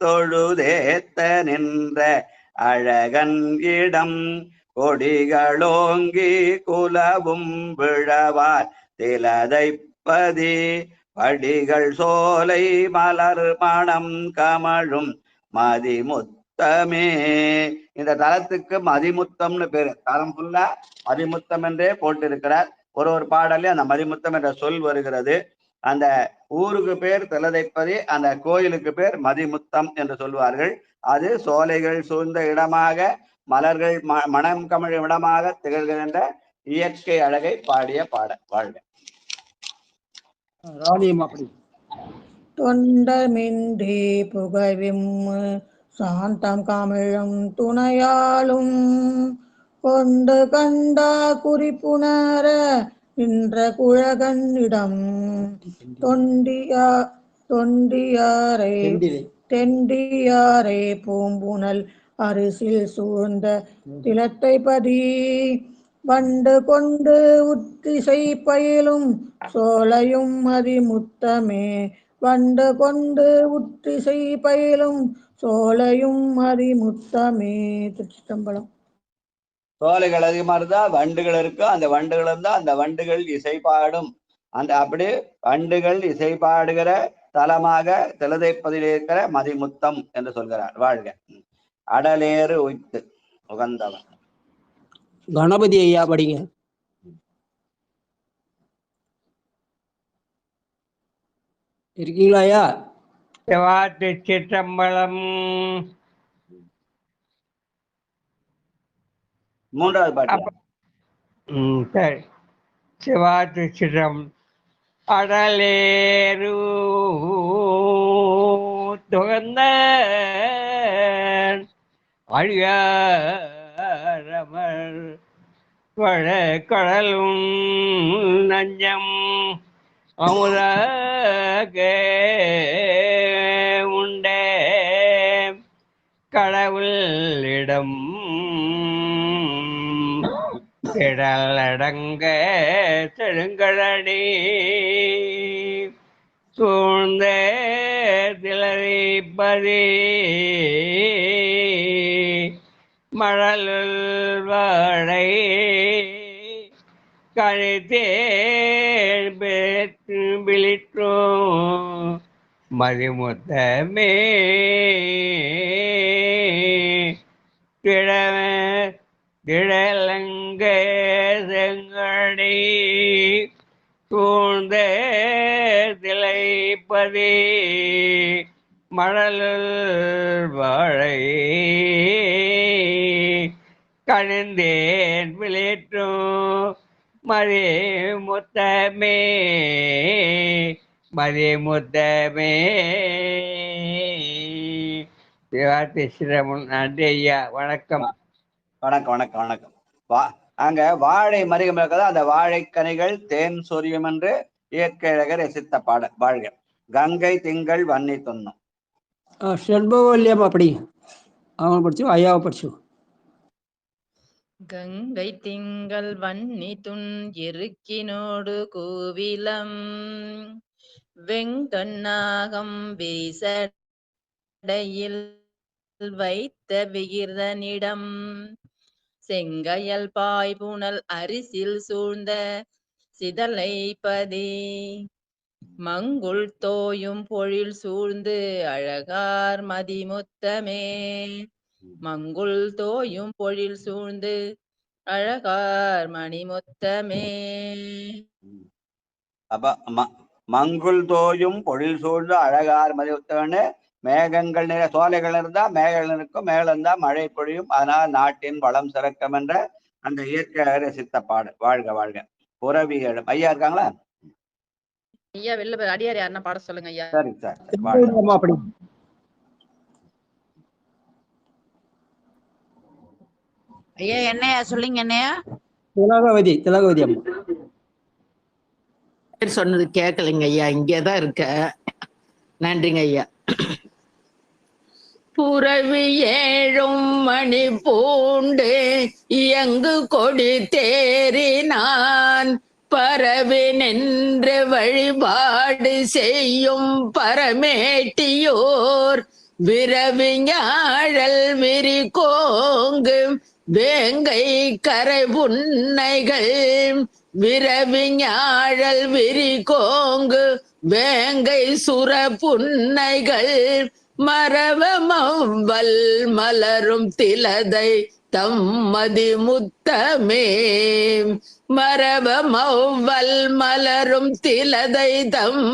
தொழுதேத்த நின்ற அழகன் இடம் கொடிகளோங்கி குலவும் விழவார் திலதைப்பதி படிகள் சோலை மலர் மணம் கமழும் மதிமுத்தமே. இந்த தலத்துக்கு மதிமுத்தம்னு பேரு. தலம் ஃபுல்லா மதிமுத்தம் என்றே போட்டிருக்கிறார். ஒரு பாடலே அந்த மதிமுத்தம் என்ற சொல் வருகிறது. அந்த ஊருக்கு பேர் திலதைப்பதி, அந்த கோயிலுக்கு பேர் மதிமுத்தம் என்று சொல்வார்கள். அது சோலைகள் சூழ்ந்த இடமாக, மலர்கள் மனம் கமழும் இடமாக திகழ்கின்ற இயற்கை அழகை பாடிய பாடல். வாழ்க. தொண்டமின்றி புகவிம் சாந்தம் கமிழும் துணையாலும் கொண்டு கண்டா குறிப்புணர நின்ற குழகனிடம் தெண்டியாரை பூம்புணல் அரிசில் சூழ்ந்த திலத்தைப்பதி வண்டு கொண்டு உத்திசை பயிலும் சோலையும் மதிமுத்தமே. வண்டு கொண்டு உத்திசை பயிலும் சோலையும் மதிமுத்தமே. திருச்சிற்றம்பலம். சோலைகள் அதிகமா இருந்தா வண்டுகள் இருக்கும், அந்த வண்டுகள் இருந்தா அந்த வண்டுகள் இசை பாடும். அந்த அப்படி வண்டுகள் இசை பாடுகிற தலமாக திலதைப்பதில் இருக்கிற மதிமுத்தம் என்று சொல்கிறார். வாழ்க. அடலேறு உய்த்து உகந்தவன். கணபதி ஐயா படிங்க. இருக்கீங்களா ஐயா? திருச்சிற்றம்பலம். 3வது பாட்டு. சரி. சிவாதிச்சிரம். அடலேரு துகந்த அழியாரமர் கடலும் நஞ்சம் அமுதாக உண்டே கடவுளிடம் திடலடங்க செழுங்கழனி சூழ்ந்த திலதைப்பதி மழலுள் வாழை கழித்தேன் விழிற்றும் மதிமுத்தமே. திடலங்க செங்கடி சூழ்ந்த திலை பதி மணலுள் வாழை கணிந்தேன் விளைற்றும் மதி முத்தமே மதிமுத்தமே. சிவாதிஸ்ரமன். நன்றி ஐயா. வணக்கம். வணக்கம் வணக்கம் வணக்கம். அங்க வாழை மருகம் இருக்கிறதா, அந்த வாழைக்கனிகள் தேன் சொரியும் என்று இயற்கையழகர் ரசித்த பாடல். வாழ்க. கங்கை திங்கள் வன்னி தொன்னும். ஷண்பவல்லியம் அப்படி அவன் படிச்சு ஐயாவை படிச்சு. கங்கை திங்கள் வன்னி துன் எருக்கினோடு கோவிலம் வெங்கண்ணாகம் வீசடையில் வைத்த விகிர்தனிடம் செங்கையல் பாய்புணல் அரிசில் சூழ்ந்த சிதலைப்பதி மங்குள் தோயும் பொழில் சூழ்ந்து அழகார் மதிமுத்தமே மங்குள் தோயும் பொழில் சூழ்ந்து அழகார் மணிமுத்தமே. அப்ப மங்குள் தோயும் பொழில் சூழ்ந்து அழகார் மதிமுத்தமே. மேகங்கள் நிறைய சோலைகள் இருந்தா மேகங்கள் இருக்கும், மேல இருந்தா மழை பொழியும், அதனால் நாட்டின் வளம் சிறக்கும் என்ற அந்த இயற்கை ரசித்த பாடல். வாழ்க வாழ்க. புறவியலும். ஐயா இருக்காங்களா? ஐயா வெளில அடியார் யாருன்னா பாட சொல்லுங்க ஐயா. சரி சார். அப்படி ஐயா என்னையா சொல்லிங்க என்னையா? திலகவதி திலகவதி அம்மா சொன்னது கேட்கலைங்க ஐயா. இங்கேதான் இருக்க. நன்றிங்க ஐயா. புறவி ஏழும் மணி பூண்டு இயங்கு கொடி தேறினான் பரவி நின்று வழிபாடு செய்யும் பரமேட்டியோர் விரவிஞாழல் விரி கோங்கு வேங்கை கரை புன்னைகள் விரவிஞாழல் விரி கோங்கு வேங்கை சுர புன்னைகள் மரவமவல் மலரும் திலதை தம்மதி முத்தமே மரவமவல் மலரும் திலதை தம்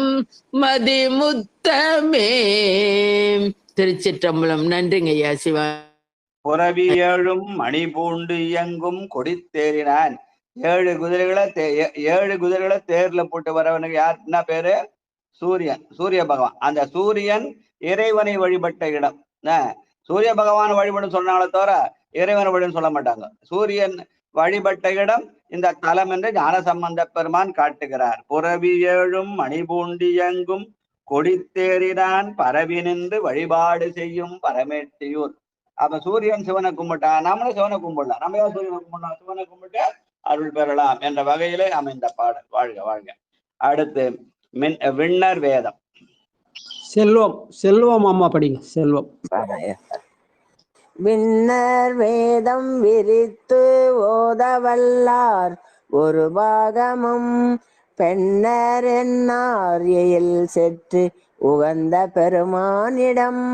மதி முத்தமே. திருச்சிற்றம்பலம். நன்றிங்க ஐயா. சிவா. புறவி ஏழும் மணி பூண்டு இயங்கும் கொடித்தேறினான். 7 குதிரைகளை தேர்ல போட்டு வரவனுக்கு யார் என்ன பேரு? சூரியன். சூரிய பகவான். அந்த சூரியன் இறைவனை வழிபட்ட இடம். சூரிய பகவான் வழிபடும் சொன்னாங்களே தவிர இறைவனை வழிபடும் சொல்ல மாட்டாங்க. சூரியன் வழிபட்ட இடம் இந்த தலம் என்று ஞானசம்பந்த பெருமான் காட்டுகிறார். புறவி ஏழும் மணிபூண்டி எங்கும் கொடித்தேறினான் பரவி நின்று வழிபாடு செய்யும் பரமேட்டியூர். அப்ப சூரியன் சிவனை கும்பிட்டா நம்மளும் சிவனை கும்பிடலாம். நம்ம ஏன் சூரியனை கும்பிடலாம்? சிவனை கும்பிட்டு அருள் பெறலாம் என்ற வகையிலே அமைந்த பாடல். வாழ்க வாழ்க. அடுத்து விண்ணர் வேதம். செல்வம். செல்வம் அம்மா படிங்க. செல்வம். விண்ணர் வேதம் விரித்து ஓதவல்லார் ஒரு பாகமும் பெண்ணர் என்னார் எயில் செற்று உகந்த பெருமானிடம்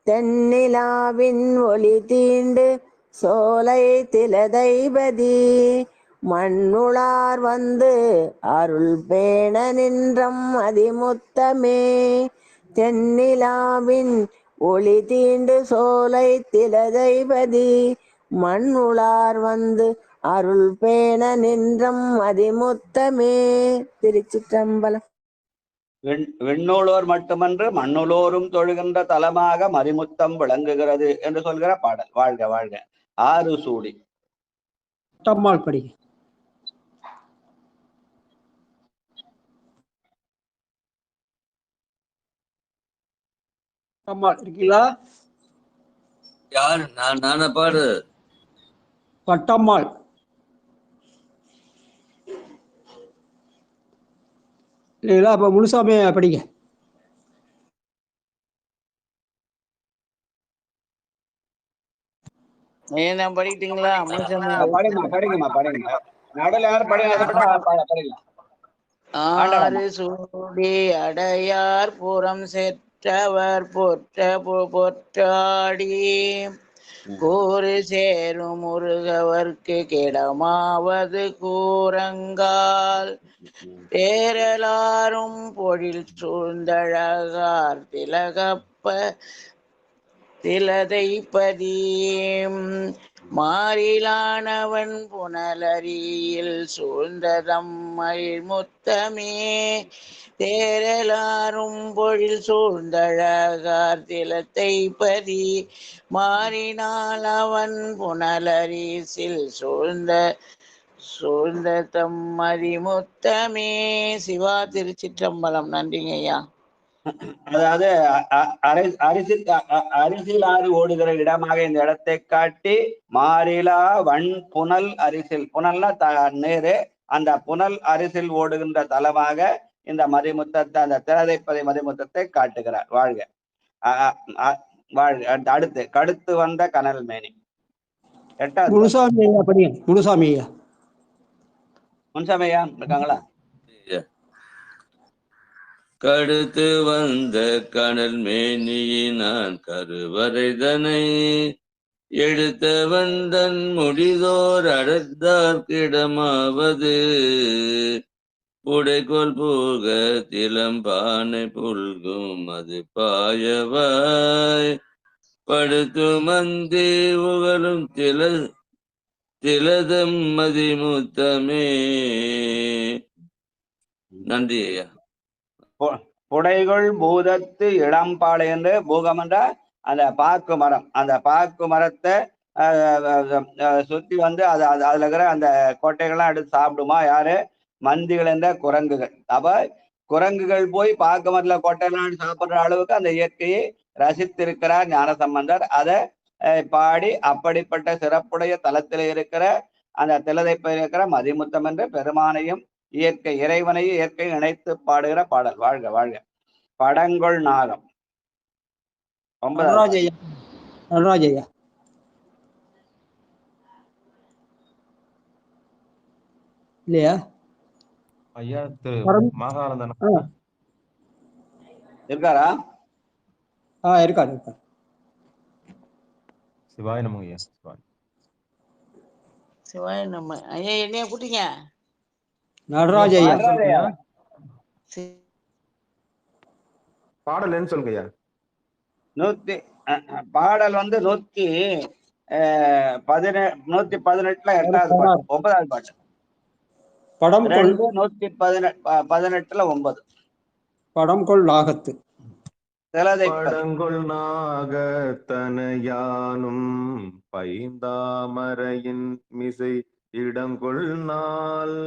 தென்னிலாவின் ஒளி தீண்டு சோலை திலதைபதி மண்ணுளார் வந்து அருள் பேண நின்றம் அதிமுத்தமே தென்னிலாவின் ஒளி தீண்டு சோலை திலதைபதி மண்ணுளார் வந்து அருள் பேண நின்றம் அதிமுத்தமே. திருச்சிற்றம்பலம். விண்ணூலோர் மட்டுமன்று மண்ணுலோரும் தொழுகின்ற தலமாக மதிமுத்தம் விளங்குகிறது என்று சொல்கிற பாடல். வாழ்க வாழ்க. 6 சூடி. பட்டம்மாள் படிங்க. பட்டம்மாள் இருக்கீங்களா? யார்? நானா பாடு? பட்டம்மாள். இல்லைங்களா? அப்ப முனுசாமி படிங்க. படிக்கிட்டீங்களா? ஆறு சூடி அடையார் புறம் செற்றவர் பொற்றாடி கூறு சேரும் முருகவர்க்கு கிடமாவது கூரங்கால் தேரலாரும் பொழில் சூழ்ந்தழகார் திலகப்ப திலதைப்பதீம் மாறிலானவன் புனலரியில் சூழ்ந்ததம் மகிழ்முத்தமே தேரலாரும் பொழில் சூழ்ந்தழகார் திலத்தைப்பதி மாறினால் அவன் புனலரிசில் சூழ்ந்த தம் மதிமுத்தமே. சிவா திருச்சிற்றம்பலம். நன்றிங்க ஐயா. அதாவது அரிசில் ஆறு ஓடுகிற இடமாக இந்த இடத்தை காட்டி மாறிலா வன் புனல் அரிசில், புனல்னா நேரு, அந்த புனல் அரிசில் ஓடுகின்ற தலமாக இந்த மதிமுத்தத்தை, அந்த திரதைப்பதை மதிமுத்தத்தை காட்டுகிறார். வாழ்க வாழ்க. அடுத்து கடுத்து வந்த கனல் மேனி. எட்டாவது முனுசாமி ஐயா படிங்க. முனுசாமி ஐயா. முனுசாமி ஐயா இருக்காங்களா? கடுத்து வந்த கனல் மேனியினான் கருவறைதனை எடுத்த வந்தன் முடிதோர் அடர்ந்தார்க்கிடமாவது புடைக்கோள் பூக திலம்பானை புல்கும் அது பாயவாய் படுத்து மந்தி உகலும் திலதம் மதிமுத்தமே. நன்றி ஐயா. புடைகள் பூதத்து இளம்பாலை என்று, பூகம் என்ற அந்த பாக்கு மரம், அந்த பாக்கு மரத்தை சுத்தி வந்து அதுல இருக்கிற அந்த கொட்டைகள்லாம் எடுத்து சாப்பிடுமா யாரு? மந்திகள் என்ற குரங்குகள். அப்ப குரங்குகள் போய் பாக்கு மரத்துல கொட்டையெல்லாம் சாப்பிடுற அளவுக்கு அந்த இயற்கையை ரசித்திருக்கிறார் ஞானசம்பந்தர். அதை பாடி அப்படிப்பட்ட சிறப்புடைய தலத்தில் இருக்கிற அந்த திலதைப்ப இருக்கிற மதிமுத்தம் என்ற பெருமானையும் இயற்கை இறைவனையும் இயற்கை இணைத்து பாடுகிற பாடல். வாழ்க வாழ்க. படங்கொள் நாகம். நடராஜையா. இல்லையா ஐயா? திரு மாகாளந்தன் இருக்காரா? இருக்காரு. சிவாய நம ஐயா. சிவாய நம்ம ஐயா. என்னைய கூட்டிங்க. நடராஜ ஐயா. பாடல் என்ன சொல்லுங்க ஐயா? பாடல் வந்து 118ல 8வது பாட்டு, 9வது பாட்டு. படம் 118ல 9. படம் கொள் நாகத்து. படங்கொள் நாகத்தனையானும் பைந்தாமரையின் மிசை இடங்கொள் நாள்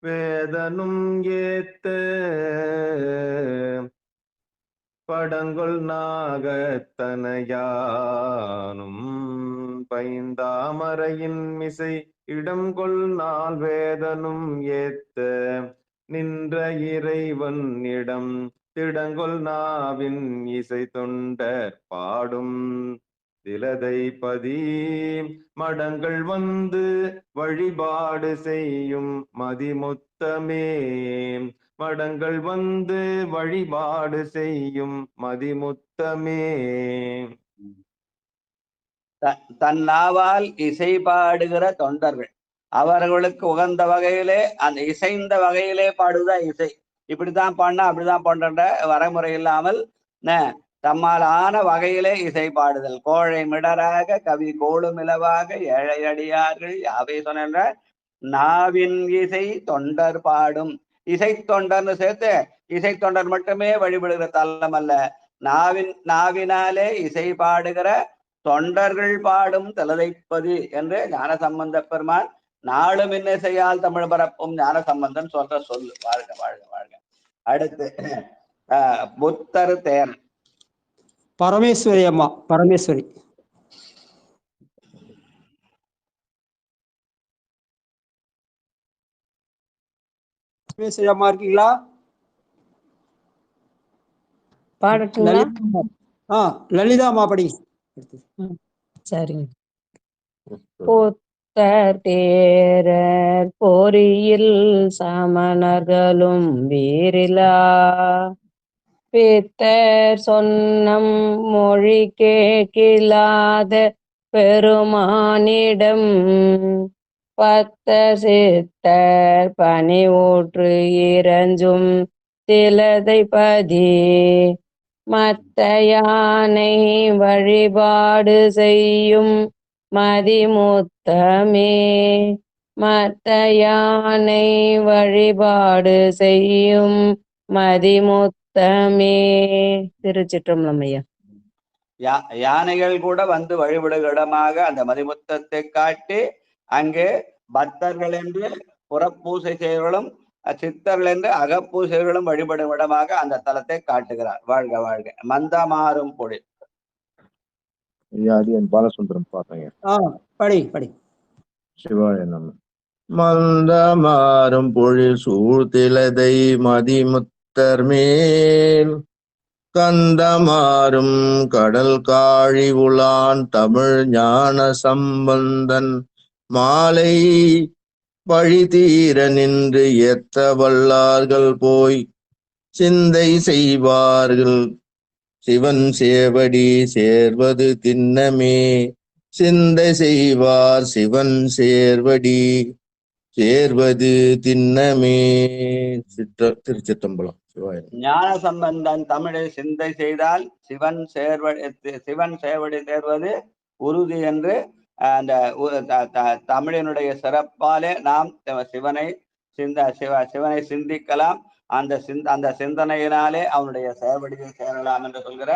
வேதனும் ஏத்த படங்கொள் நாகத்தனையானும் பைந்தாமரையின் மிசை இடங்கொள் நாள் வேதனும் ஏத்த நின்ற இறைவன் இடம் திடங்கொள் நாவின் இசை தொண்டர் பாடும் திலதைப்பதி மடங்கள் வந்து வழிபாடு செய்யும் மதிமுத்தமே மடங்கள் வந்து வழிபாடு செய்யும் மதிமுத்தமே. தன் நாவால் இசை பாடுகிற தொண்டர்கள் அவர்களுக்கு உகந்த வகையிலே, அந்த இசைந்த வகையிலே பாடுவதா இசை. இப்படித்தான் பாடினா அப்படிதான் பாடுற வரைமுறை இல்லாமல் தம்மால் ஆன வகையிலே இசை பாடுதல். கோழை மிடராக கவி கோளுமிளவாக ஏழையடியார்கள் யாவை சொன்ன நாவின் இசை தொண்டர் பாடும். இசை தொண்டர்னு சேர்த்து இசை தொண்டர் மட்டுமே வழிபடுகிற தலம் அல்ல, நாவினாலே இசை பாடுகிற தொண்டர்கள் பாடும் திலதைப்பதி என்று ஞானசம்பந்த பெருமான் நாளும் இன்னிசையால் தமிழ் பரப்பும் ஞானசம்பந்தன் சொல்ற சொல்லு. வாழ்க வாழ்க வாழ்க. அடுத்து புத்தர் தேர். பரமேஸ்வரி அம்மா. பரமேஸ்வரி. பரமேஸ்வரி அம்மா இருக்கீங்களா? லலிதா அம்மா படி. சரிங்க. புத்தர் தேரர் பொறியில் சமணர்களும் வீரிலா பித்தர் சொன்னம் மொழி கேட்கிலாத பெருமானிடம் பத்த சித்தர் பனி ஊற்று இறஞ்சும் திலதை பதி மத்த யானை வழிபாடு செய்யும் மதிமுத்தமே மத்த யானை வழிபாடு செய்யும் மதிமுத்தமே. திருச்சிற்றம்பலம் ஐயா. யானைகள் கூட வந்து வழிபடுகிற இடமாக அந்த மதிமுத்தத்தை காட்டி அங்கே பக்தர்கள் என்று புறப்பூசை செய்வர்களும் சித்தர்கள் என்று அகப்பூசைகளும் வழிபடும் இடமாக அந்த தலத்தை காட்டுகிறார். வாழ்க வாழ்க. மந்தமாறும் பொழில். பாலசுந்தரம் பாத்தீங்க. படி படி. சிவாய நம்ம. மந்தமாறும் பொழில் சூழ்த்திலதை மதிமுத்தர் மேல் கந்தமாறும் கடல் காழி உலான் தமிழ் ஞான சம்பந்தன் மாலை வழி தீர நின்று எத்த வல்லார்கள் போய் சிந்தை செய்வார்கள் சிவன் சேவடி சேர்வது திண்ணமே சிந்தை செய்வார் சிவன் சேர்வடி சேர்வது திண்ணமே. திருச்சிற்றம்பலம். ஞான சம்பந்தன் தமிழை சிந்தை செய்தால் சிவன் சேவடி சேர்வது உறுதி என்று அந்த தமிழினுடைய சிறப்பாலே நாம் சிவனை சிந்திக்கலாம். அந்த சிந்தனையினாலே அவனுடைய சேவடியை சேரலாம் என்று சொல்கிற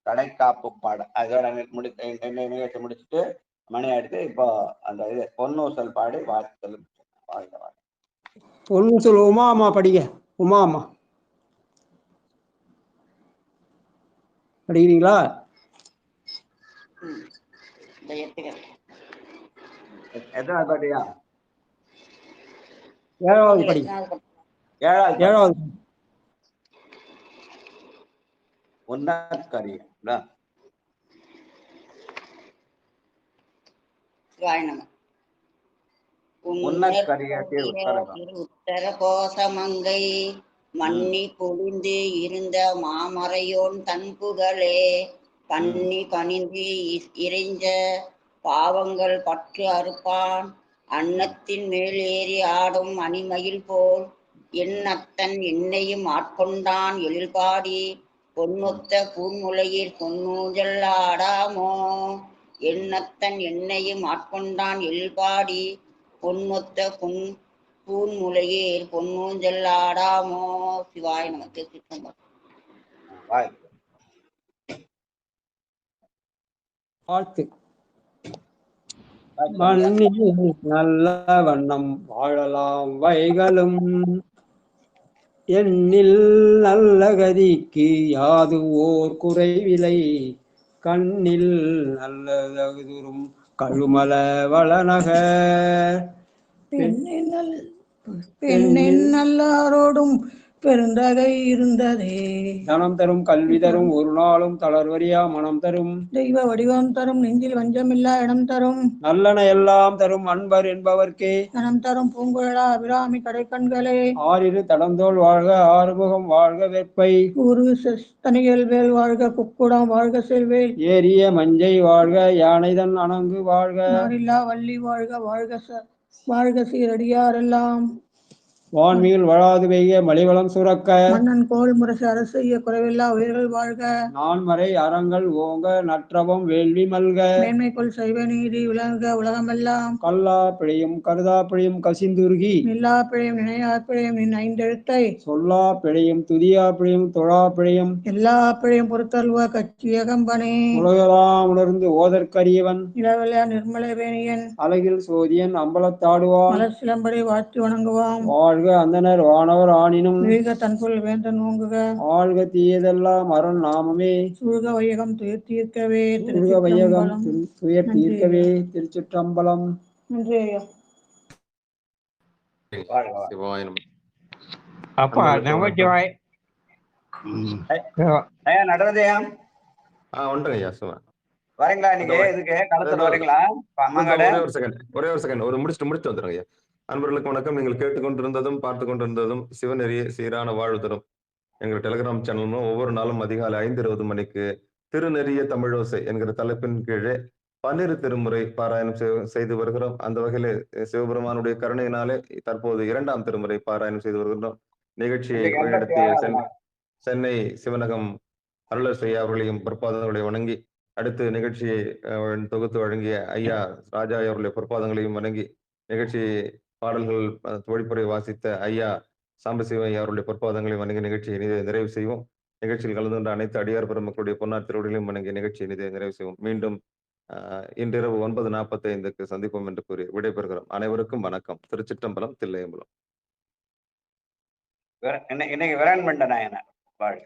கடைக்காப்பு பாடல். அதோட நிகழ்ச்சி முடிச்சுட்டு மணி ஆயிடுத்து. இப்போ அந்த இது பொன்னூசல் பாடி வாழ்த்து. பொன்னூசல் உமாமா படிங்க. உமாமா படிக்கிறீங்களா? எத்தனாவது பாட்டியா? ஏழாவது படி. ஏழாவது. உன்னற்கரிய உத்தர கோசமங்கை மன்னி பொழிந்து இருந்த மாமறையோன் தன் புகழே கண்ணி கனிந்து இறைஞ்ச பாவங்கள் பற்று அறுப்பான் அன்னத்தின் மேல் ஏறி ஆடும் அணிமயில் போல் என் அத்தன் என்னையும் ஆட்கொண்டான் எழில்பாடி பொன்னொத்த பூன்முலையில் பொன்னூஞ்சல் ஆடாமோ எண்ணத்தன் என்னையும் ஆட்கொண்டான் எழில்பாடி பொன்னொத்த பூன்முலையில் பொன்னூஞ்சல் ஆடாமோ. சிவாய நமக்கு. வாழ்த்து. மண்ணில் நல்ல வண்ணம் வாழலாம் வைகளும் எண்ணில் நல்ல கதிக்கு யாது ஓர் குறைவிலை கண்ணில் நல்லதுரும் கழுமல வளநக பெண்ணின் நல்லாரோடும் பெருந்தகை இருந்ததே தனம் தரும் கல்வி தரும் ஒரு நாளும் தளர்வரியா மனம் தரும் தெய்வ வடிவம் தரும் நெஞ்சில் வஞ்சமில்லா இடம் தரும் நல்லன எல்லாம் தரும் அன்பர் என்பவர்க்கே கணம் தரும் பூங்குழலா அபிராமி கடைக்கண்களே ஆறிரு தடந்தோள் வாழ்க ஆறுமுகம் வாழ்க வெப்பை ஒரு தனியல் வேல் வாழ்க குக்குடம் வாழ்க செல்வேல் ஏரிய மஞ்சை வாழ்க யானைதன் அணங்கு வாழ்க மாறில்லா வள்ளி வாழ்க வாழ்க சீரடியாரெல்லாம் வான்மீள் வளாது பெய்ய மலிவளம் சுரக்க மன்னன் கோள் முரசு அரசு செய்ய குறைவில்லா உயிர்கள் வாழ்க நான்மறை அறங்கள் ஓங்க நற்றவம் வேள்வி மல்க மேன்மைக்குள் சைவ நீதி விளங்க உலகமெல்லாம் கல்லா பிழையும் கருதா பிழையும் கசிந்துருகி நில்லா பிழையும் நினையா பிழையும் நின் ஐந்தெழுத்தை சொல்லா பிழையும் துதியா பிழையும் தொழா பிழையும் எல்லா பிழையும் பொறுத்தல்வ கச்சியகம்பனே உலகெல்லாம் உணர்ந்து ஓதற்கரியவன் இளவெளியா நிர்மல வேணியன் அழகில் சோதியன் அம்பலத்தாடுவான் மலர் சிலம்படி வாழ்த்தி வணங்குவான் வாழ்க அந்தனர் வானவர் ஆனினும் வீக தன்புல் வேந்தன் ஓங்குக ஆழ்க தீயதெல்லாம் அரண் நாமமே சூழ்க வையகம் துயர் தீர்க்கவே சூழ்க வையகம் துயர் தீர்க்கவே. திருச்சிற்றம்பலம். நன்றி ஐயா. அப்பா நமச்சிவாய். நடந்ததையா ஒன்றுங்க ஐயா சும்மா வரீங்களா? இன்னைக்கு இதுக்கு களத்துல வரீங்களா? ஒரே ஒரு செகண்ட் ஒரு முடிச்சுட்டு வந்துடுங்க ஐயா. அன்பர்களுக்கு வணக்கம். நீங்கள் கேட்டுக்கொண்டிருந்ததும் பார்த்து கொண்டிருந்ததும் சிவநெறிய சீரான வாழ்வு தரும் எங்கள் டெலிகிராம் சேனலும் ஒவ்வொரு நாளும் அதிகாலை 5:20 மணிக்கு திருநெறிய தமிழோசை என்கிற தலைப்பின் கீழே 12 திருமுறை பாராயணம் செய்து வருகிறோம். அந்த வகையிலே சிவபெருமானுடைய கருணையினாலே தற்போது 2ஆம் திருமுறை பாராயணம் செய்து வருகின்றோம். நிகழ்ச்சியை வழிநடத்திய சென்னை சிவனகம் அருளர் செய்யா அவர்களையும் பொற்பாதங்களை வணங்கி, அடுத்து நிகழ்ச்சியை தொகுத்து வழங்கிய ஐயா ராஜா அவர்களுடைய பொற்பாதங்களையும் வணங்கி, நிகழ்ச்சி பாடல்கள் தொழிற்புரை வாசித்த ஐயா சாம்பசிவன் அவருடைய பொற்பாதங்களையும் வணங்கி நிகழ்ச்சியை நிறைவு செய்வோம். நிகழ்ச்சியில் கலந்து கொண்ட அனைத்து அடியார் பெருமக்களுடைய பொன்னார் திருவடிகளையும் வணங்கி நிகழ்ச்சியை நிறைவு செய்வோம். மீண்டும் இன்றிரவு 9:45 சந்திப்போம் என்று கூறி விடைபெறுகிறோம். அனைவருக்கும் வணக்கம். திருச்சிற்றம்பலம், தில்லையம்பலம். இன்னைக்கு விரான் மண்ட நாயனார் வாழ்க.